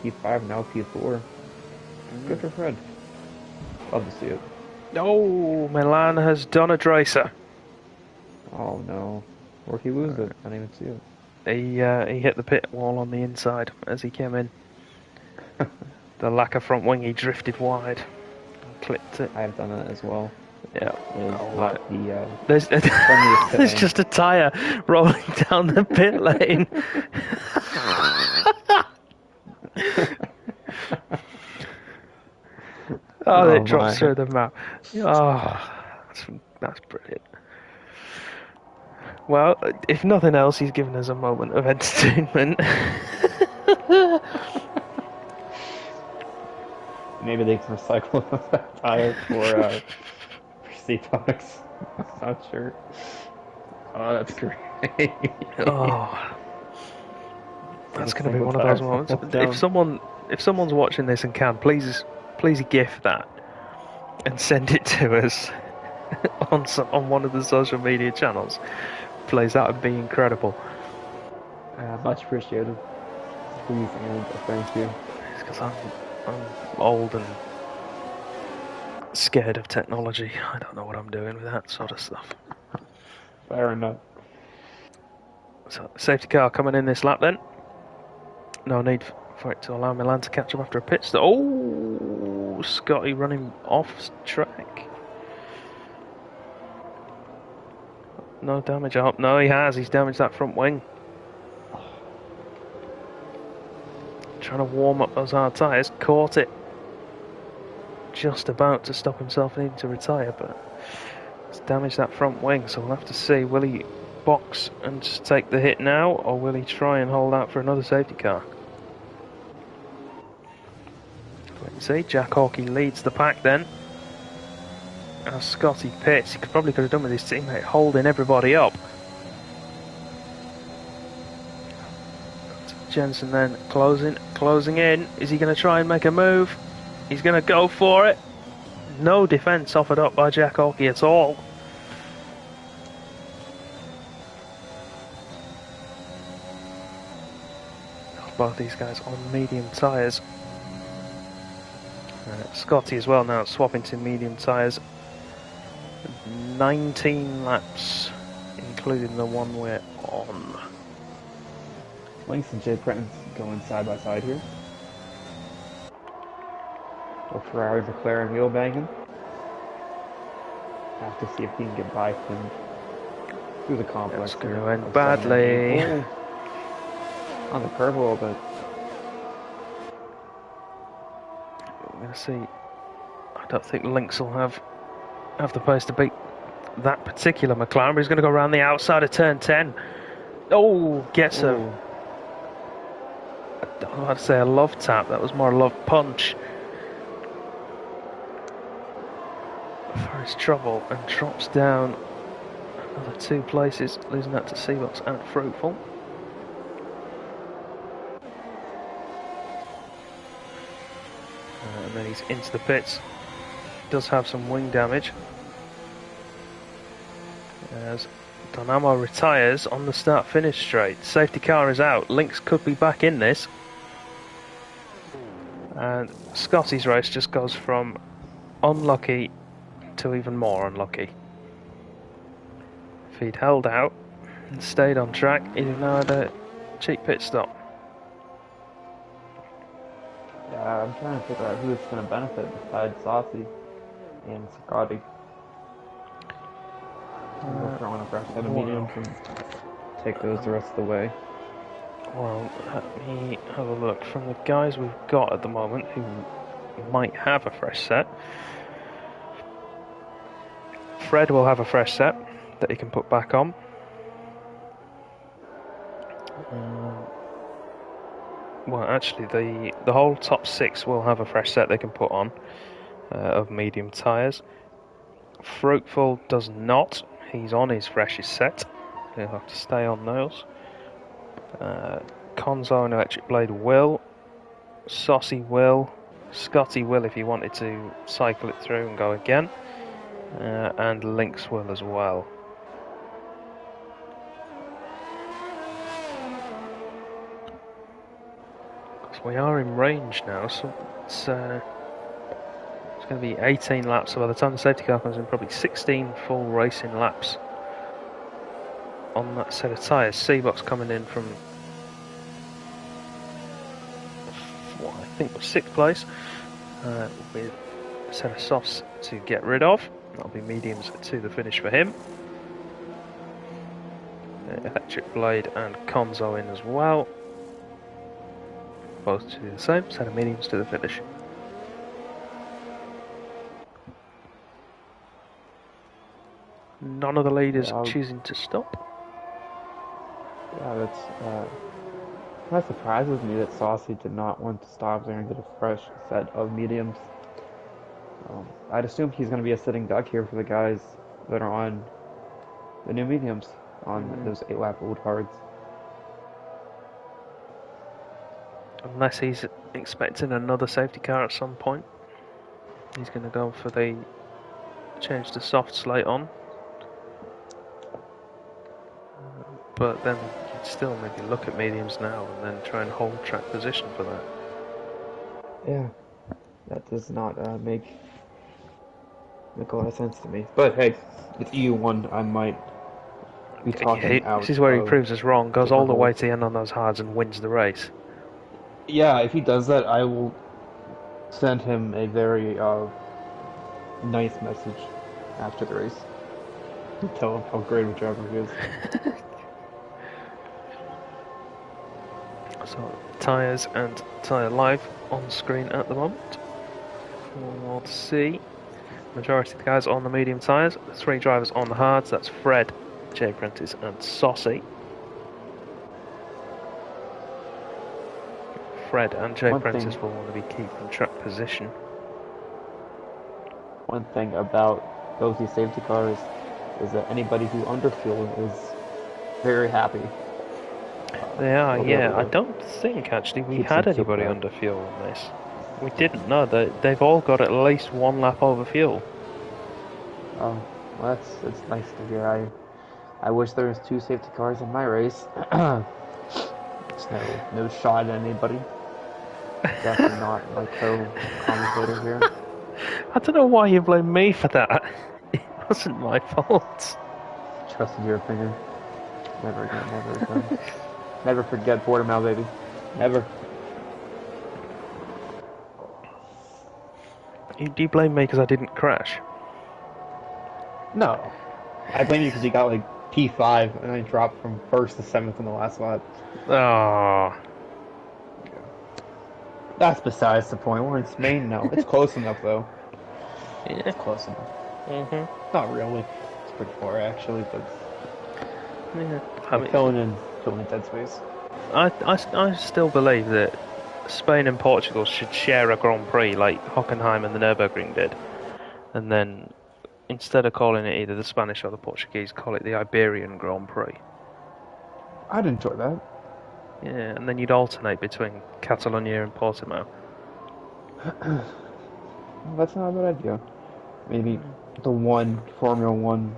P5, now P4. Good for Fred. Love to see it. Oh, Milan has done a Dracer. Oh no. Where'd he lose it? I didn't even see it. He hit the pit wall on the inside as he came in. The lack of front wing, he drifted wide and clipped it. I have done that as well. Yeah. There's just a tyre rolling down the pit lane. It drops through the map. Oh, that's brilliant. Well, if nothing else, he's given us a moment of entertainment. Maybe they can recycle that tire for C-Box. I'm not sure. Oh, that's great. That's going to be one of those moments. If someone's watching this and can, please GIF that and send it to us on one of the social media channels. Please, that would be incredible. Much appreciated. Please and thank you. It's because I'm old and scared of technology. I don't know what I'm doing with that sort of stuff. Fair enough. So, safety car coming in this lap then. No need for it to allow Milan to catch up after a pit stop. Oh, Scotty running off track. No damage. Oh, no, he has. He's damaged that front wing. Trying to warm up those hard tyres. Caught it. Just about to stop himself needing to retire, but it's damaged that front wing. So we'll have to see. Will he box and just take the hit now, or will he try and hold out for another safety car? Let's see. Jack Hawkey leads the pack then. As Scotty pits, he probably could have done with his teammate holding everybody up. Jensen then closing in. Is he going to try and make a move? He's going to go for it. No defence offered up by Jack Oakey at all. Both these guys on medium tyres. Scotty as well now swapping to medium tyres. 19 laps, including the one we're on. Links and Jay Prenton's going side by side here. So Ferrari, McLaren wheel banging. Have to see if he can get by him through the complex. It's going to end badly. On the curve a little bit. We're going to see. I don't think Lynx will have the pace to beat that particular McLaren, but he's going to go around the outside of turn 10. Oh, gets him. I don't know how to say a love tap, that was more a love punch. For his trouble, and drops down another 2 places, losing that to Seabox and Fruitful. And then he's into the pits. Does have some wing damage. As Dynamo retires on the start-finish straight. Safety car is out. Lynx could be back in this. And Scotty's race just goes from unlucky to even more unlucky. If he'd held out and stayed on track, he'd have now had a cheap pit stop. Yeah, I'm trying to figure out who it's going to benefit besides Saucy and Scotty. We'll throw in a fresh set of mediums and take those the rest of the way. Well, let me have a look. From the guys we've got at the moment who might have a fresh set, Fred will have a fresh set that he can put back on. Well, actually, the whole top 6 will have a fresh set they can put on of medium tyres. Fruitful does not. He's on his freshest set. He'll have to stay on those. Conzo and Electric Blade will. Saucy will. Scotty will if he wanted to cycle it through and go again. And Lynx will as well. So we are in range now, so it's going to be 18 laps. So by the time the safety car comes in, probably 16 full racing laps on that set of tyres. Seabox coming in from, what I think was 6th place, with a set of softs to get rid of. That'll be mediums to the finish for him. Electric Blade and Conzo in as well. Both to do the same, set of mediums to the finish. None of the leaders choosing to stop. Yeah, that's that surprises me that Saucy did not want to stop there and get a fresh set of mediums. I'd assume he's going to be a sitting duck here for the guys that are on the new mediums on those 8-lap old hards. Unless he's expecting another safety car at some point. He's going to go for the change to soft slate on. But then you'd still maybe look at mediums now and then try and hold track position for that. Yeah, that does not make a lot of sense to me. But hey, it's EU1. I might be talking out. This is where he proves us wrong. Goes all the way to the end on those hards and wins the race. Yeah, if he does that, I will send him a very nice message after the race. Tell him how great of a driver he is. So, tyres and tyre live on screen at the moment. We'll see. Majority of the guys on the medium tyres. The 3 drivers on the hards. That's Fred, Jay Prentice and Saucy. Fred and Jay Prentice will want to be keeping track position. One thing about those safety cars is that anybody who underfueled is very happy. They are, yeah. I don't think actually we had anybody under fuel on this. We didn't know that they've all got at least one lap over fuel. Oh, well, that's nice to hear. I wish there was 2 safety cars in my race. It's no shot at anybody. Definitely not my co-commentator here. I don't know why you blame me for that. It wasn't my fault. Trusted your opinion. Never again, never again. Never forget Portimao, baby. Never. Do you blame me because I didn't crash? No. I blame you because you got like P5 and I dropped from 1st to 7th in the last lap. Ah. That's besides the point. We're in Spain now. It's close enough though. Yeah. It's close enough. Mhm. Not really. It's pretty far actually, but Yeah. filling in dead space. I still believe that Spain and Portugal should share a Grand Prix like Hockenheim and the Nürburgring did, and then instead of calling it either the Spanish or the Portuguese, call it the Iberian Grand Prix. I'd enjoy that. Yeah, and then you'd alternate between Catalonia and Portimao. Well, that's not a bad idea. Maybe the one Formula One,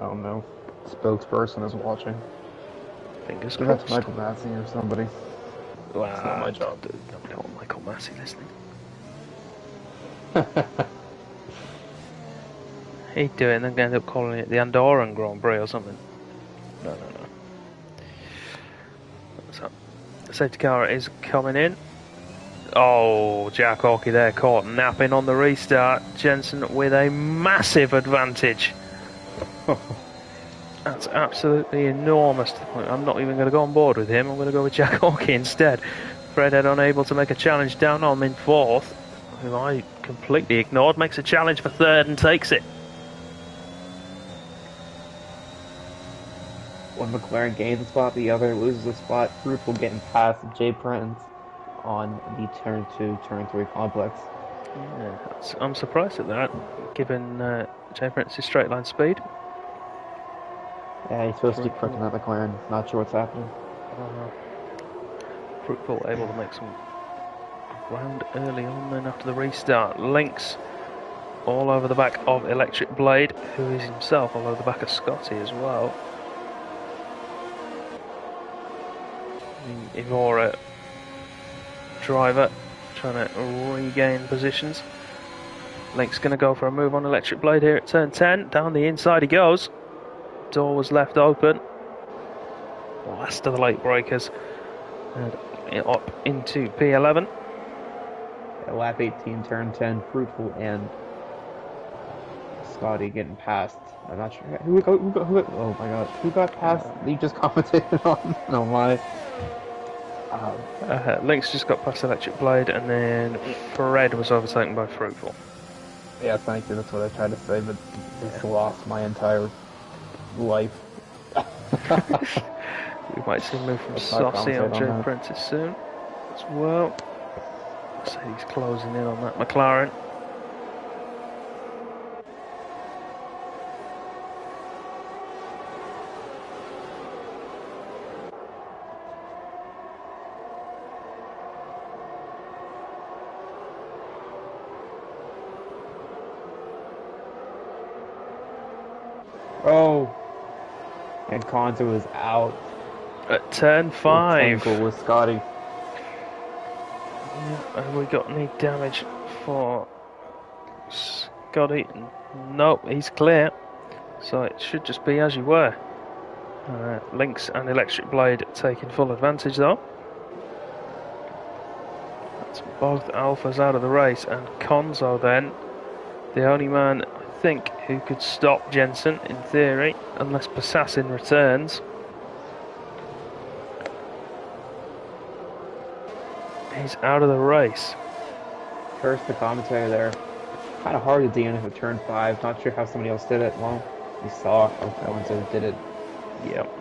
I don't know, spokesperson is watching. Fingers Give that crossed. to Michael Massey or somebody. Well, It's not my job. I don't want Michael Massey listening. He'd do it and then end up calling it the Andorran Grand Prix or something. No. So, the safety car is coming in. Oh, Jack Hawkey there caught napping on the restart. Jensen with a massive advantage. That's absolutely enormous to the point I'm not even going to go on board with him. I'm going to go with Jack Hawkey instead. Fredhead unable to make a challenge down on him in 4th, who I completely ignored, makes a challenge for 3rd and takes it. One McLaren gains a spot, the other loses a spot. Fruitful getting past Jay Prentice on the turn 2, turn 3 complex. Yeah, I'm surprised at that, given Jay Prince's straight line speed. Yeah, he's supposed to be quick in that McLaren. Not sure what's happening. Fruitful able to make some ground early on then after the restart. Links all over the back of Electric Blade, who is himself all over the back of Scotty as well. The Evora driver trying to regain positions. Link's going to go for a move on Electric Blade here at turn 10. Down the inside he goes. Door was left open. Last of the late breakers. And up into P11. Lap 18, turn 10, Fruitful and Scotty getting past. I'm not sure who oh my god, who got past? You just commentated on. No my. Link's just got past Electric Blade, and then Fred was overtaken by Fruitful. Yeah, thank you. That's what I tried to say, but just lost my entire life. We might see a move from Saucy on Jay Prentice soon as well. So he's closing in on that McLaren. Oh, and Conta was out at turn 5. With Scotty. Yeah, have we got any damage for Scotty? Nope, he's clear. So it should just be as you were. Lynx and Electric Blade taking full advantage though. That's both Alphas out of the race, and Konzo then, the only man I think who could stop Jensen in theory, unless Passassin returns. He's out of the race. First, the commentator there. Kind of hard to DNF at turn 5. Not sure how somebody else did it. Well, you saw how Konzo did it. Yep.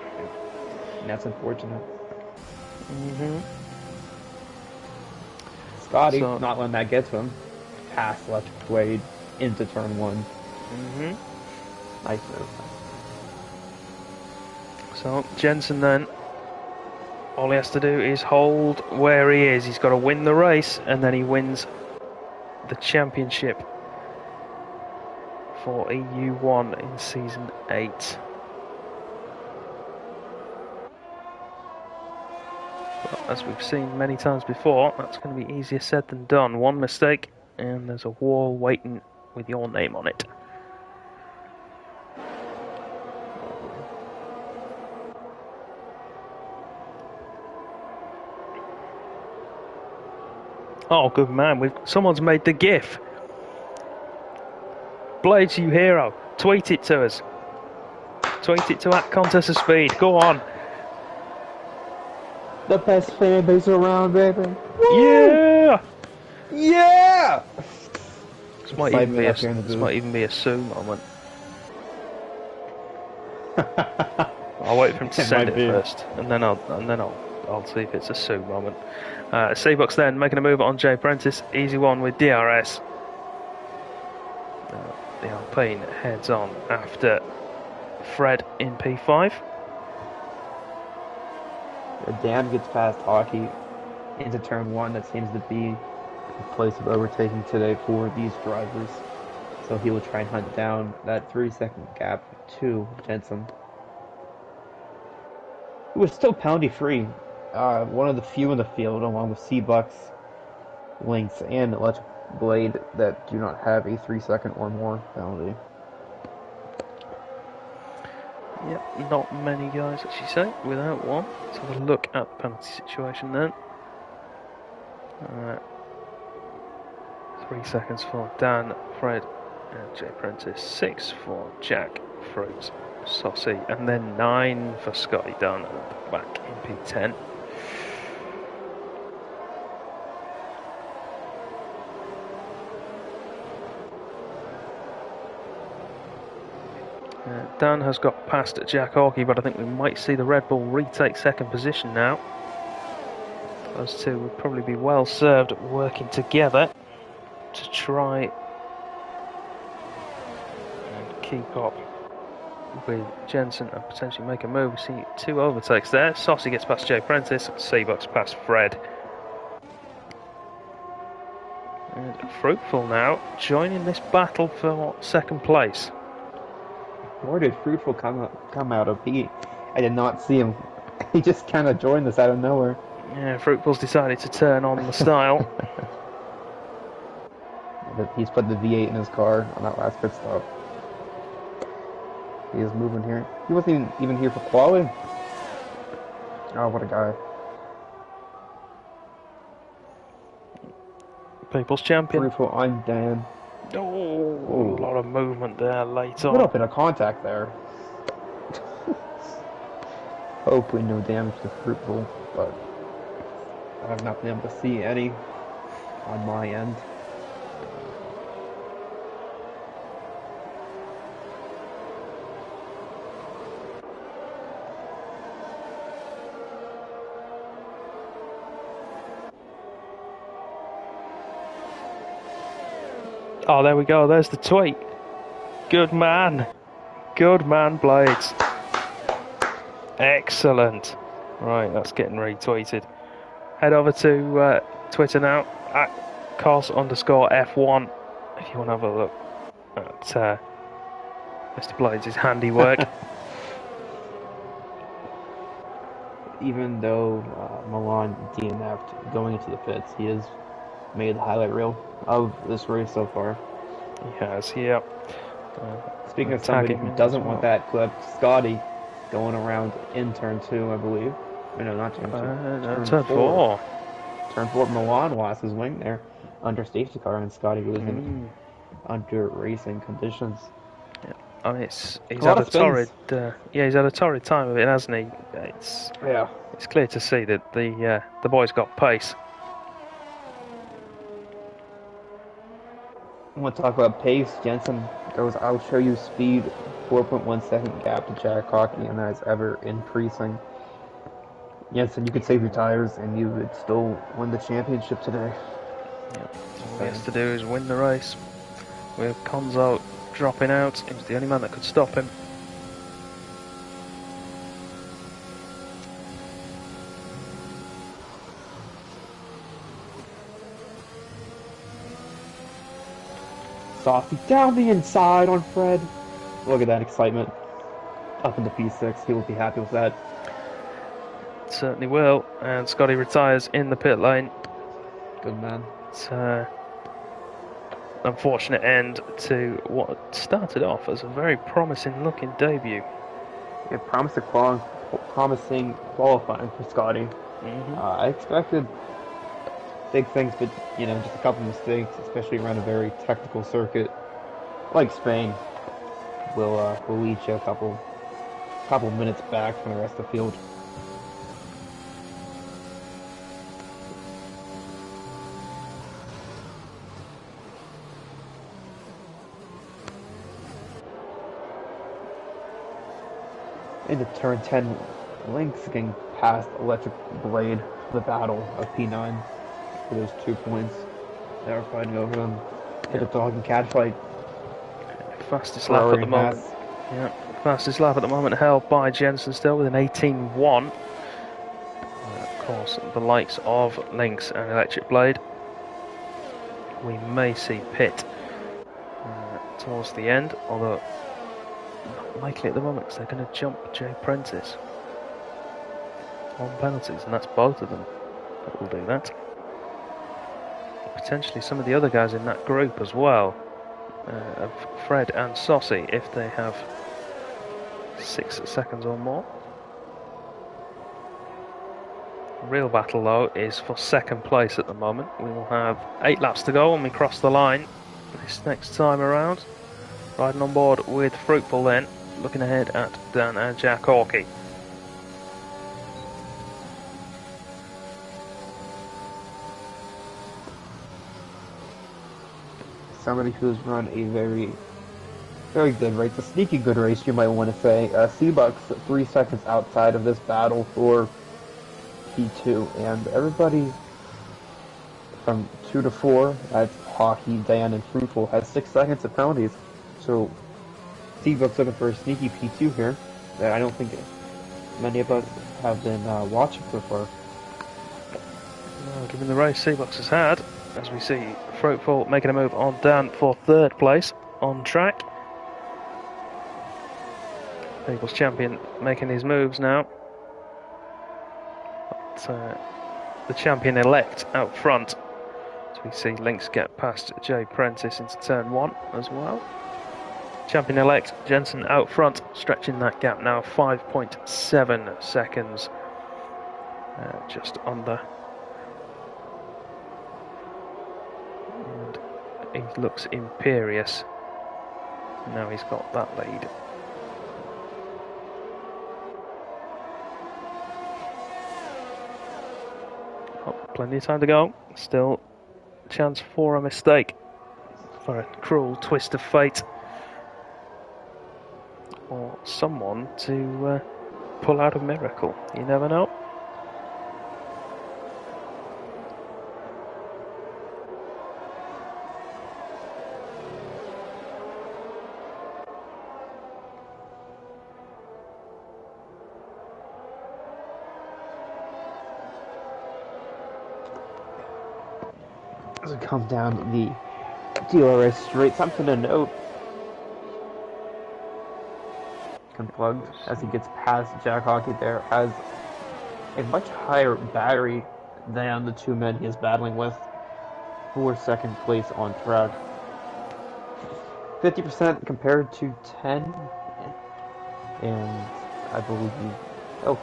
And that's unfortunate. Mm-hmm. Scotty, not letting that get to him. Past Electric Blade into turn 1. Mm-hmm. Nice move. So Jensen then All he has to do is hold where he is. He's got to win the race, and then he wins the championship for EU1 in Season 8. But as we've seen many times before, that's going to be easier said than done. One mistake, and there's a wall waiting with your name on it. Oh, good man. Someone's made the GIF. Blades, you hero. Tweet it to us. Tweet it to @Contest of Speed. Go on. The best fan base around, baby. Woo! Yeah! Yeah! This might even be a Sue moment. I'll wait for him to send it first, and then I'll see if it's a Sue moment. Seabucks then making a move on Jay Prentice. Easy one with DRS. The Alpine heads on after Fred in P5. Dan gets past Hockey into turn 1. That seems to be the place of overtaking today for these drivers. So he will try and hunt down that 3-second gap to Jensen, who was still penalty free. One of the few in the field, along with Seabucks, Lynx, and Electric Blade, that do not have a 3-second or more penalty. Yep, not many guys, as you say, without one. Let's have a look at the penalty situation then. 3 seconds for Dan, Fred, and Jay Prentice. 6 for Jack, Fruit, Saucy, and then 9 for Scotty Dunn back in P10. Dan has got past Jack Hawkey, but I think we might see the Red Bull retake second position now. Those two would probably be well served working together to try and keep up with Jensen and potentially make a move. We see 2 overtakes there. Saucy gets past Jay Prentice, Seabucks past Fred. And Fruitful now joining this battle for second place. Where did Fruitful come out of? I did not see him. He just kind of joined us out of nowhere. Yeah, Fruitful's decided to turn on the style. He's put the V8 in his car on that last pit stop. He is moving here. He wasn't even here for quality. Oh, what a guy. People's champion. Fruitful, I'm Dan. Oh, a lot of movement there late on. Put up in a contact there. Hopefully no damage to Fruitful, but I have not been able to see any on my end. Oh, there we go. There's the tweet. Good man. Good man, Blades. Excellent. Right, that's getting retweeted. Head over to Twitter now, @cos_F1, if you want to have a look at Mr. Blades' handiwork. Even though Milan DNF'd going into the pits, he has made the highlight reel of this race so far. He has, yeah. Speaking of somebody who doesn't want that clip, Scotty going around in turn 2, I believe. No, not turn 2. Turn 4. Turn 4, Milan lost his wing there under safety car, and Scotty was in under racing conditions. Yeah. I mean, he's had a torrid. He's had a torrid time of it, hasn't he? It's clear to see that the boy's got pace. I want to talk about pace. Jensen goes, I'll show you speed, 4.1 second gap to Jack Hockey, and that is ever increasing. Jensen, you could save your tires and you would still win the championship today. Yep. All he has to do is win the race. With Konzo dropping out, he was the only man that could stop him. Saucy down the inside on Fred. Look at that excitement. Up into P6. He will be happy with that. Certainly will. And Scotty retires in the pit lane. Good man. It's unfortunate end to what started off as a very promising looking debut. Yeah, promising qualifying for Scotty. I expected big things, but just a couple mistakes, especially around a very technical circuit like Spain, will lead you a couple minutes back from the rest of the field. Into turn 10, Lynx getting past Electric Blade, the battle of P9 for those 2 points. They were fighting over them. Hit a dog and cat fight. Fastest lap at the moment. Yeah, fastest lap at the moment held by Jensen still with an 18.1. Of course, the likes of Lynx and Electric Blade. We may see Pit towards the end, although not likely at the moment because they're going to jump Jay Prentice on penalties, and that's both of them that will do that. Potentially some of the other guys in that group as well, of Fred and Saucy, if they have 6 seconds or more. Real battle though is for second place at the moment. We will have 8 laps to go when we cross the line this next time around. Riding on board with Fruitful then, looking ahead at Dan and Jack Hawkey. Somebody who's run a very, very good race, a sneaky good race, you might want to say. Seabuck's 3 seconds outside of this battle for P2, and everybody from 2 to 4, that's Hockey, Dan, and Fruitful, has 6 seconds of penalties. So Seabuck's looking for a sneaky P2 here that I don't think many of us have been watching so far. Well, given the race Seabucks has had, as we see Fruitful making a move on Dan for 3rd place on track. People's Champion making his moves now. But, the champion-elect out front. As we see Lynx get past Jay Prentice into turn 1 as well. Champion-elect Jensen out front, stretching that gap now 5.7 seconds. Just under. And he looks imperious. Now he's got that lead. Oh, plenty of time to go. Still a chance for a mistake. For a cruel twist of fate. Or someone to pull out a miracle. You never know. As we come down the DRS straight, something to note. Unplugged as he gets past Jack Hockey there, has a much higher battery than the 2 men he is battling with for 2nd place on track. 50% compared to 10, and I believe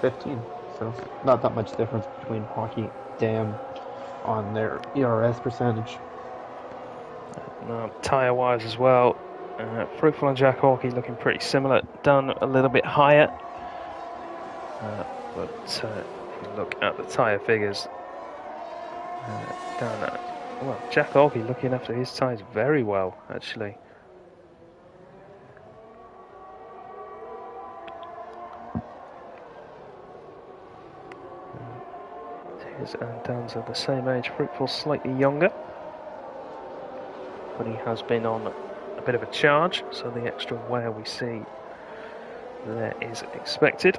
15. So not that much difference between Hockey and Dan on their ERS percentage. Tyre-wise as well, Fruitful and Jack Hawkey looking pretty similar, done a little bit higher. But if you look at the tyre figures, Jack Hawkey looking after his tyres very well, actually. His and Dan's are the same age. Fruitful slightly younger, but he has been on a bit of a charge, so the extra wear we see there is expected.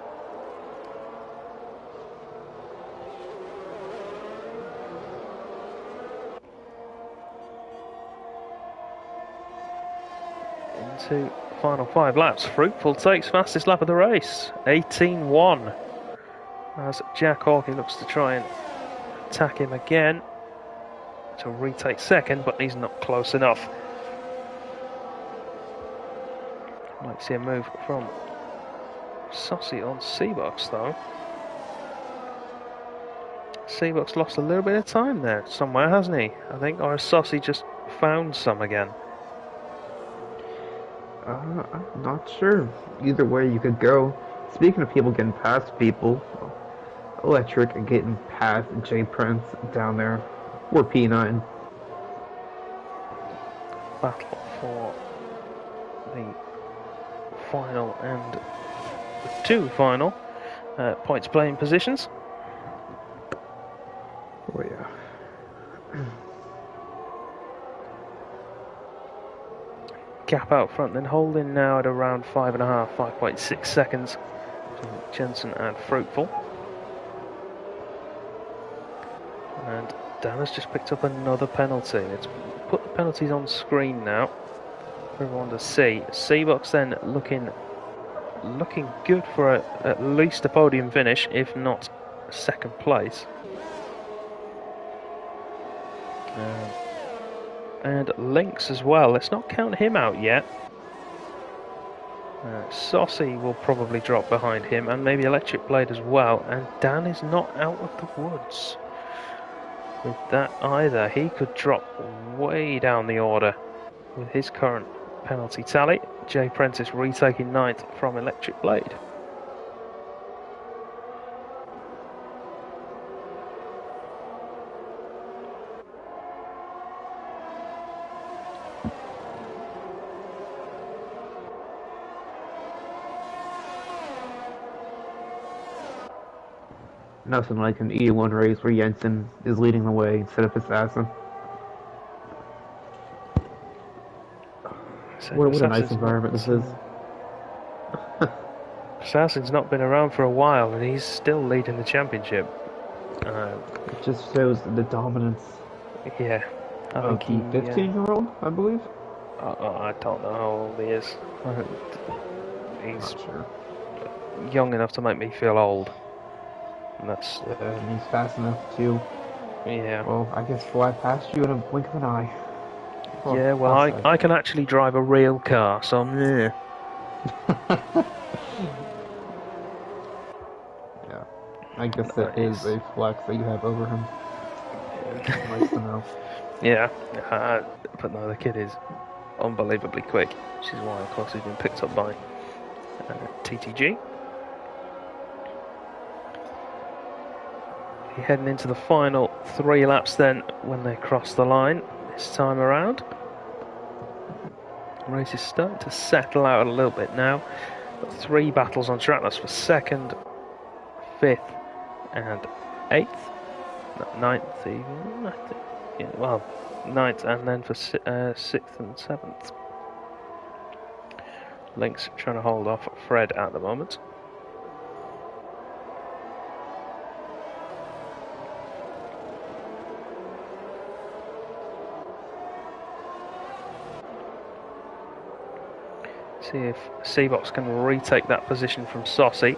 to the final 5 laps. Fruitful takes fastest lap of the race, 18.1. As Jack Hawkey looks to try and attack him again to retake second, but he's not close enough. Might see a move from Sussy on Seabox though. Seabox lost a little bit of time there somewhere, hasn't he? I think, or has Sussy just found some again? I'm not sure. Either way you could go. Speaking of people getting past people, Electric and getting past J Prince down there, or P9. Battle for the final and the 2 final points playing positions. Oh yeah. Gap out front, then holding now at around 5.6 seconds between Jensen and Fruitful. And Dan has just picked up another penalty. Let's put the penalties on screen now for everyone to see. Seabox then looking good for at least a podium finish, if not second place. And Lynx as well. Let's not count him out yet. Saucy will probably drop behind him, and maybe Electric Blade as well. And Dan is not out of the woods with that either. He could drop way down the order with his current penalty tally. Jay Prentice retaking 9th from Electric Blade. Nothing like an EU1 race where Jensen is leading the way instead of Assassin. So what a nice environment this is. Assassin's not been around for a while and he's still leading the championship. It just shows the dominance yeah, I think the 15-year-old, I believe. I don't know how old he is. He's Not sure. young enough to make me feel old. And that's And he's fast enough to. yeah. Well, I guess fly past you in a blink of an eye. Well, Yeah, well, I can actually drive a real car, so yeah. Yeah, I guess that is a flex that you have over him. Nice to know. Yeah, but no, the kid is unbelievably quick, which is why, of course, he's been picked up by TTG. We're heading into the final 3 laps then when they cross the line this time around. The race is starting to settle out a little bit now. Got 3 battles on track. That's for 2nd, 5th, and 8th. No, 9th even. I think. Yeah, well, 9th, and then for 6th and 7th. Lynx trying to hold off Fred at the moment. See if Seabox can retake that position from Saucy.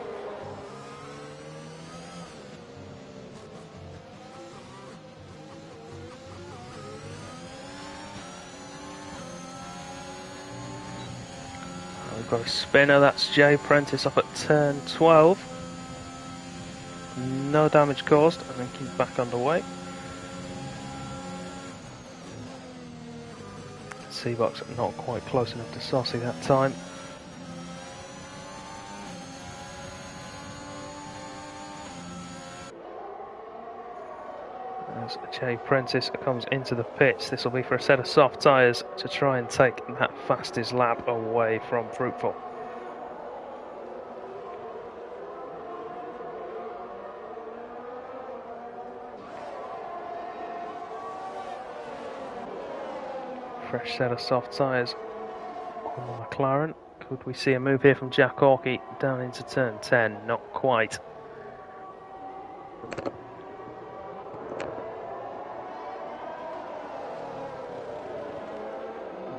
We've got a spinner, that's Jay Prentice off at turn 12. No damage caused, and then keep back underway. Seabox not quite close enough to Saucy that time. As Jay Prentice comes into the pits, this will be for a set of soft tyres to try and take that fastest lap away from Fruitful. Fresh set of soft tyres on the McLaren. Could we see a move here from Jack Hawkey down into turn 10? Not quite.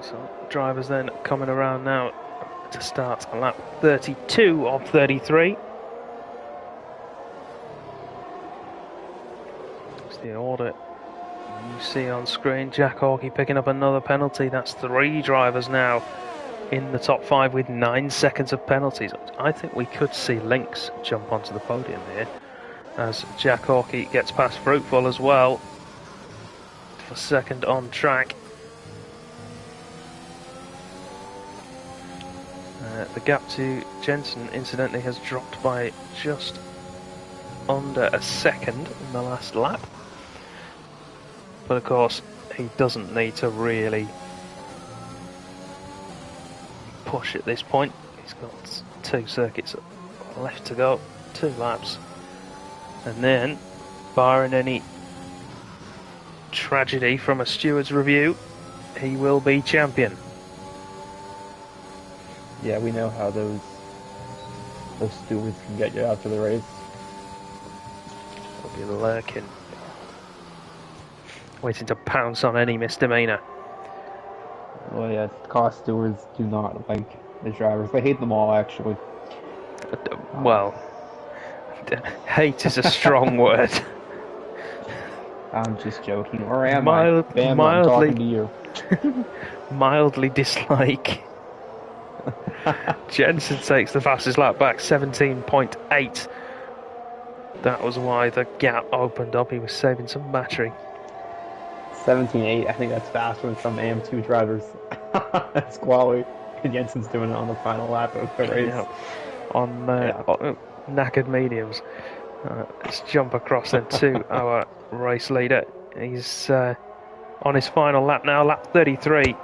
So drivers then coming around now to start lap 32 of 33. That's the order you see on screen. Jack Hawkey picking up another penalty. That's 3 drivers now in the top 5 with 9 seconds of penalties. I think we could see Lynx jump onto the podium here, as Jack Hawkey gets past Fruitful as well for second on track. The gap to Jensen, incidentally, has dropped by just under a second in the last lap. But of course, he doesn't need to really push at this point. He's got 2 circuits left to go, 2 laps. And then, barring any tragedy from a steward's review, he will be champion. Yeah, we know how those stewards can get you after the race. They'll be lurking, waiting to pounce on any misdemeanor. Well, yeah, car stewards do not like the drivers. They hate them all, actually. Well, hate is a strong word. I'm just joking. Or am I? Bam, I'm talking to you. Mildly dislike. Jensen takes the fastest lap back, 17.8. That was why the gap opened up. He was saving some battery. 17.8. I think that's faster than some AM2 drivers. That's quality. And Jensen's doing it on the final lap of the race. Yeah. On knackered mediums. Let's jump across then to our race leader. He's on his final lap now, lap 33.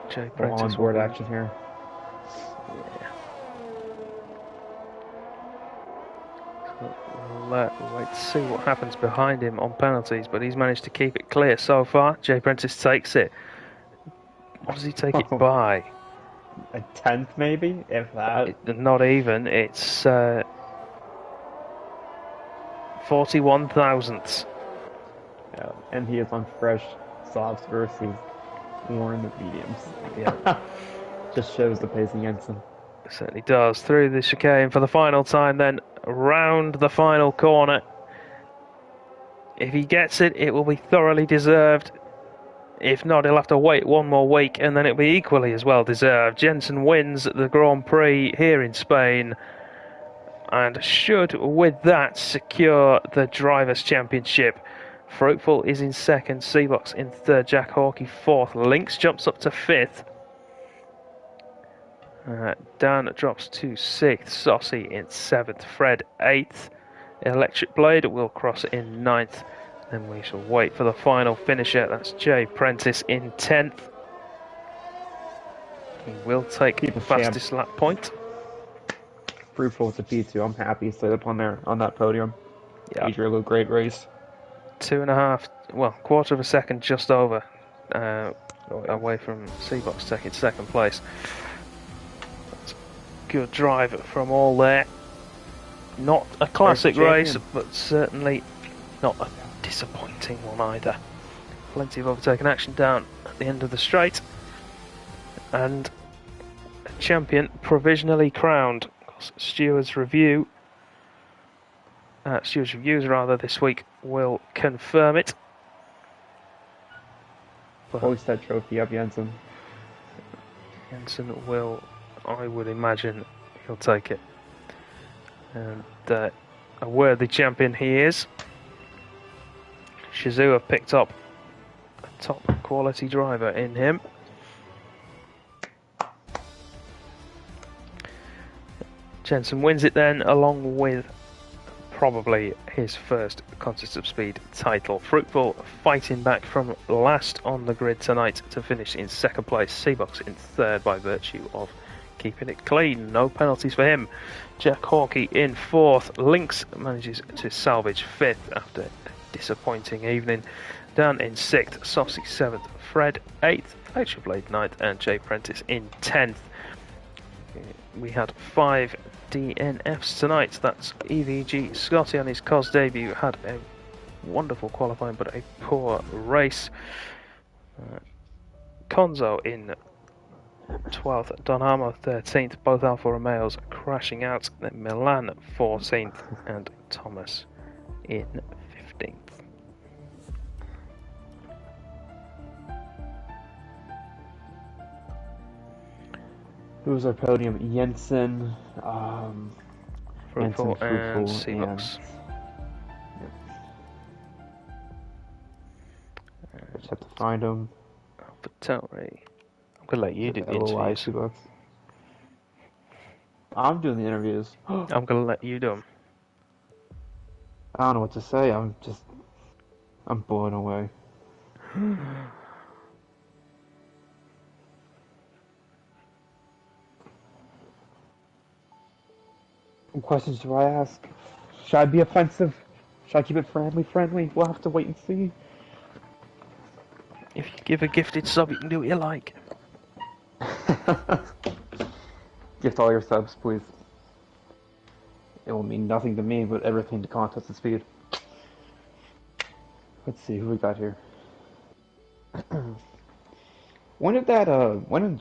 Jay Prentice on board action here. Yeah. So we'll wait to see what happens behind him on penalties, but he's managed to keep it clear so far. Jay Prentice takes it. What does he take it by? A tenth, maybe, if that. Not even. It's 41 thousandths. Yeah, and he is on fresh softs versus worn mediums. Yeah. Just shows the pace of Jensen. It certainly does. Through the chicane for the final time, then round the final corner. If he gets it, it will be thoroughly deserved. If not, he'll have to wait one more week, and then it'll be equally as well deserved. Jensen wins the Grand Prix here in Spain, and should, with that, secure the Drivers' Championship. Fruitful is in second, Seabox in third, Jack Hawkey fourth, Lynx jumps up to fifth, Dan drops to sixth, Saucy in seventh, Fred eighth, Electric Blade will cross in ninth, then we shall wait for the final finisher. That's Jay Prentice in 10th. He will take the fastest lap point. Fruitful to P2. I'm happy he stayed up on there on that podium. Yeah, Adrian, great race. 2.5, quarter of a second just over away from Seabox taking second place. That's a good drive from all there. Not a classic race, but certainly not a disappointing one either. Plenty of overtaken action down at the end of the straight, and a champion provisionally crowned. Stewards reviews this week will confirm it. Hoist that trophy up, Jensen. Jensen will, I would imagine, he'll take it, and a worthy champion he is. Shazoo have picked up a top quality driver in him. Jensen wins it then, along with probably his first Contest of Speed title. Fruitful fighting back from last on the grid tonight to finish in second place. Seabox in third by virtue of keeping it clean. No penalties for him. Jack Hawkey in fourth. Lynx manages to salvage fifth after a disappointing evening. Dan in sixth. Saucy seventh. Fred eighth. Electric Blade ninth. And Jay Prentice in 10th. We had 5 DNFs tonight. That's EVG. Scotty on his COS debut had a wonderful qualifying, but a poor race. Conzo in 12th, Donhamo 13th, both Alfa Romeos crashing out, then Milan 14th, and Thomas in 15th. Who was our podium? Jensen, Fruitful and Fruitful, Seabox. I just have to find him. Albertori. I'm going to let you do the LOI interviews. Seabox. I'm doing the interviews. I'm going to let you do them. I don't know what to say. I'm blown away. What questions do I ask? Should I be offensive? Should I keep it friendly? We'll have to wait and see. If you give a gifted sub, you can do what you like. Gift all your subs, please. It will mean nothing to me, but everything to Contest and Speed. Let's see who we got here. When did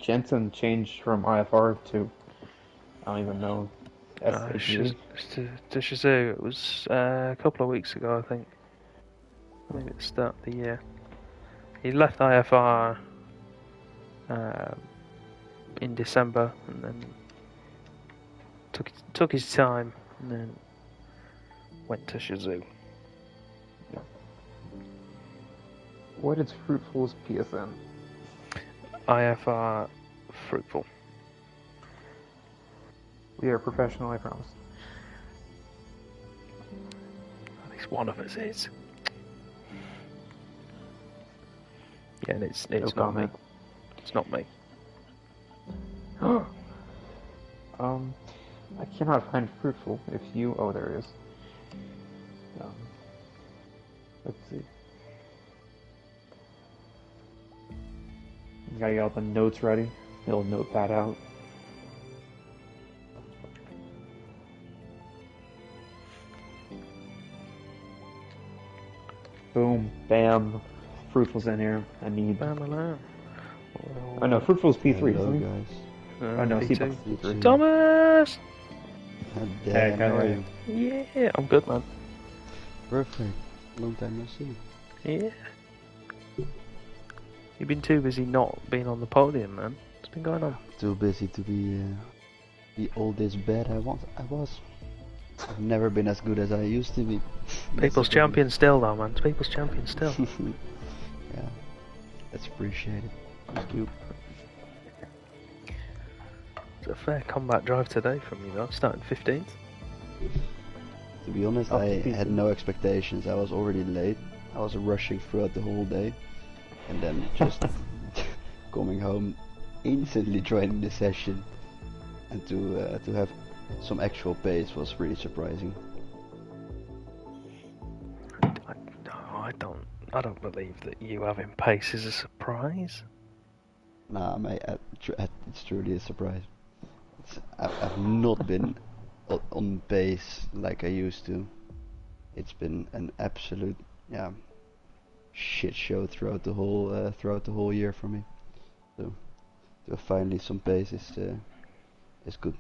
Jensen change from IFR to, I don't even know, SAG? To Shazoo, it was a couple of weeks ago, I think. Maybe at the start of the year. He left IFR in December, and then took his time, and then went to Shazoo. What is Fruitful's PSN? IFR Fruitful. We are professional, I promise. At least one of us is. Yeah, and it's not comment. me. It's not me. I cannot find Fruitful. If you, oh, there it is. Let's see. Gotta get all the notes ready. Little notepad out. Boom, bam. Fruitful's in here. I need. Bam alarm. Oh no, Fruitful's P3, Hello, isn't he? guys. Oh no, P2. Seabox P3. Thomas! Hey, how are you? Yeah, I'm good, man. Perfect. Long time no see. Yeah. You've been too busy not being on the podium, man. What's been going on? Too busy to be all this bad I was. I've never been as good as I used to be. People's champion still, though, man. People's champion still. Yeah, that's appreciated. Thank you. It's a fair combat drive today from you, though. Starting 15th. To be honest, I had no expectations. I was already late. I was rushing throughout the whole day, and then just coming home, instantly joining the session, and to have some actual pace was really surprising. I don't believe that you having pace is a surprise. Nah, mate, it's truly a surprise. I've not been on pace like I used to. It's been an absolute shit show throughout the whole year for me. So to have finally some pace is good.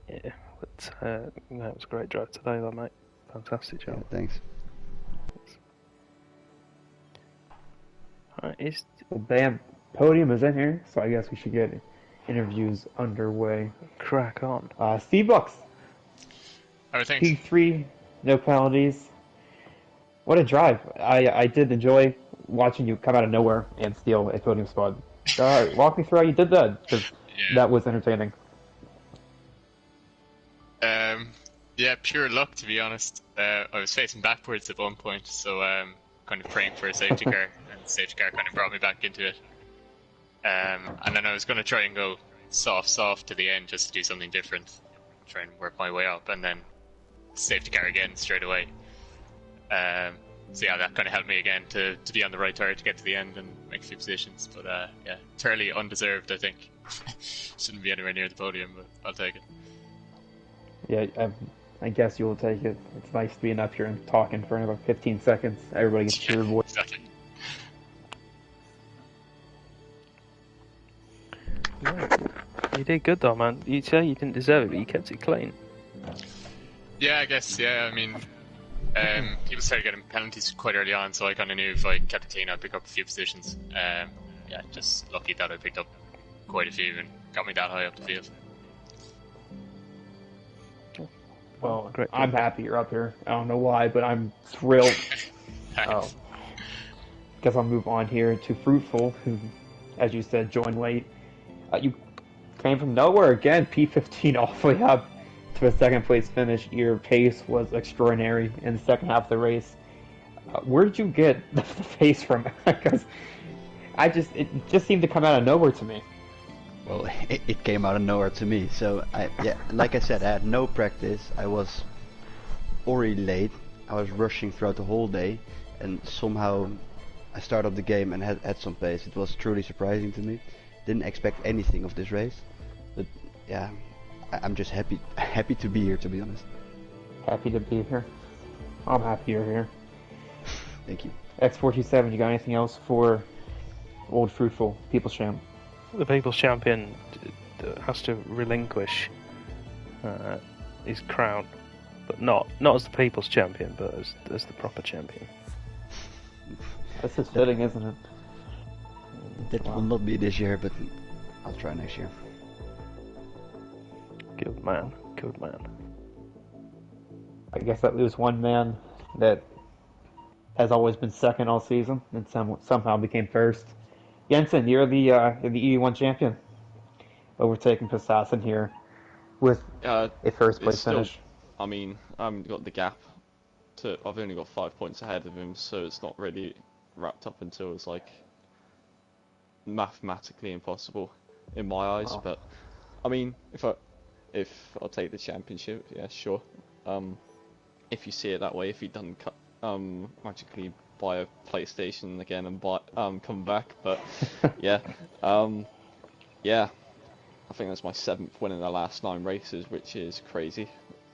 Yeah, but it was a great drive today, though, mate. Fantastic job. Yeah, thanks. Alright, Well, bam, podium is in here, so I guess we should get interviews underway. crack on. Seabox, Oh, thanks. P3, no penalties. What a drive! I did enjoy watching you come out of nowhere and steal a podium spot. Walk me through how you did that, because that was entertaining. Yeah, pure luck, to be honest. I was facing backwards at one point, so kind of praying for a safety car, and the safety car kind of brought me back into it. And then I was going to try and go soft to the end just to do something different, try and work my way up, and then safety car again straight away. So yeah, that kind of helped me again to be on the right tire to get to the end and make a few positions. But yeah, entirely undeserved, I think. Shouldn't be anywhere near the podium, but I'll take it. Yeah, I guess you'll take it. It's nice being up here and talking for another 15 seconds. Everybody gets to hear your voice. Exactly. Yeah, you did good though, man. You say you didn't deserve it, but you kept it clean. Yeah, I guess. Yeah, I mean, people started getting penalties quite early on, so I kind of knew if I kept it clean, I'd pick up a few positions. Yeah, just lucky that I picked up quite a few and got me that high up the field. Well, Great. I'm happy you're up here. I don't know why, but I'm thrilled. Thanks. Guess I'll move on here to Fruitful, who, as you said, joined late. You came from nowhere again, P15 all the way up to a second place finish. Your pace was extraordinary in the second half of the race. Where did you get the pace from? Because it just seemed to come out of nowhere to me. Well, it came out of nowhere to me. So like I said, I had no practice. I was already late. I was rushing throughout the whole day, and somehow I started the game and had some pace. It was truly surprising to me. Didn't expect anything of this race, but yeah, I'm just happy to be here, to be honest. Happy to be here. I'm happy you're here. Thank you. X427, you got anything else for Old Fruitful, People's Champ? The People's Champion has to relinquish his crown, but not as the People's Champion, but as the proper champion. This is fitting, isn't it? That will not be this year, but I'll try next year. Good man, good man. I guess that leaves one man that has always been second all season and somehow became first. Jensen, you're the EU1 champion, overtaking Passassin here with a first place finish. I mean, I haven't got the gap. I've only got 5 points ahead of him, so it's not really wrapped up until it's like mathematically impossible in my eyes. Wow. But I mean, if I'll take the championship, yeah, sure. If you see it that way, if he doesn't magically buy a PlayStation again and come back, but yeah, yeah, I think that's my 7th win in the last 9 races, which is crazy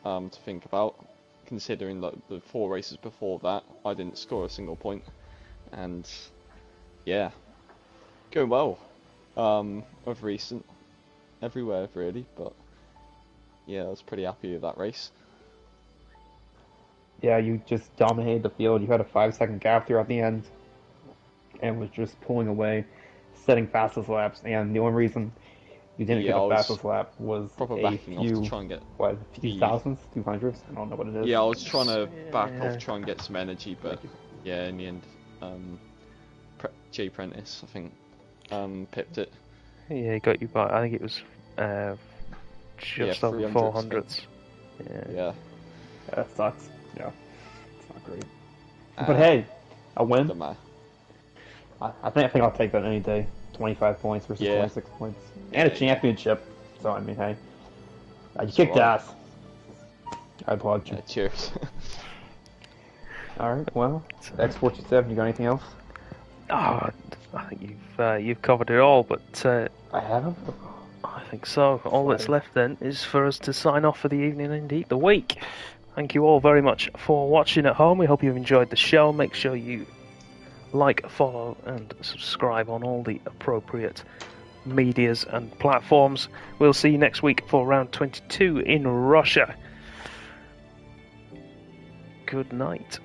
to think about, considering that the 4 races before that I didn't score a single point, and yeah, going well of recent, everywhere really, but yeah, I was pretty happy with that race. Yeah, you just dominated the field. You had a 5-second gap throughout the end and was just pulling away, setting fastest laps. And the only reason you didn't get the fastest lap was proper a backing off few, to try and get a few thousands, 200s? I don't know what it is. Yeah, I was trying to back off, try and get some energy, but yeah, in the end, Jay Prentice, I think, pipped it. Yeah, he got you by. I think it was just over 400s. Yeah. That sucks. Yeah, it's not great. But hey, a win. I think I'll take that any day. 25 points versus 26 points, and a championship. So I mean, hey, you kicked ass. I applaud you. Yeah, cheers. All right. Well, X427. You got anything else? Oh, I think you've covered it all, but I haven't. I think so. All that's left then is for us to sign off for the evening and indeed the week. Thank you all very much for watching at home. We hope you've enjoyed the show. Make sure you like, follow and subscribe on all the appropriate medias and platforms. We'll see you next week for round 22 in Russia. Good night.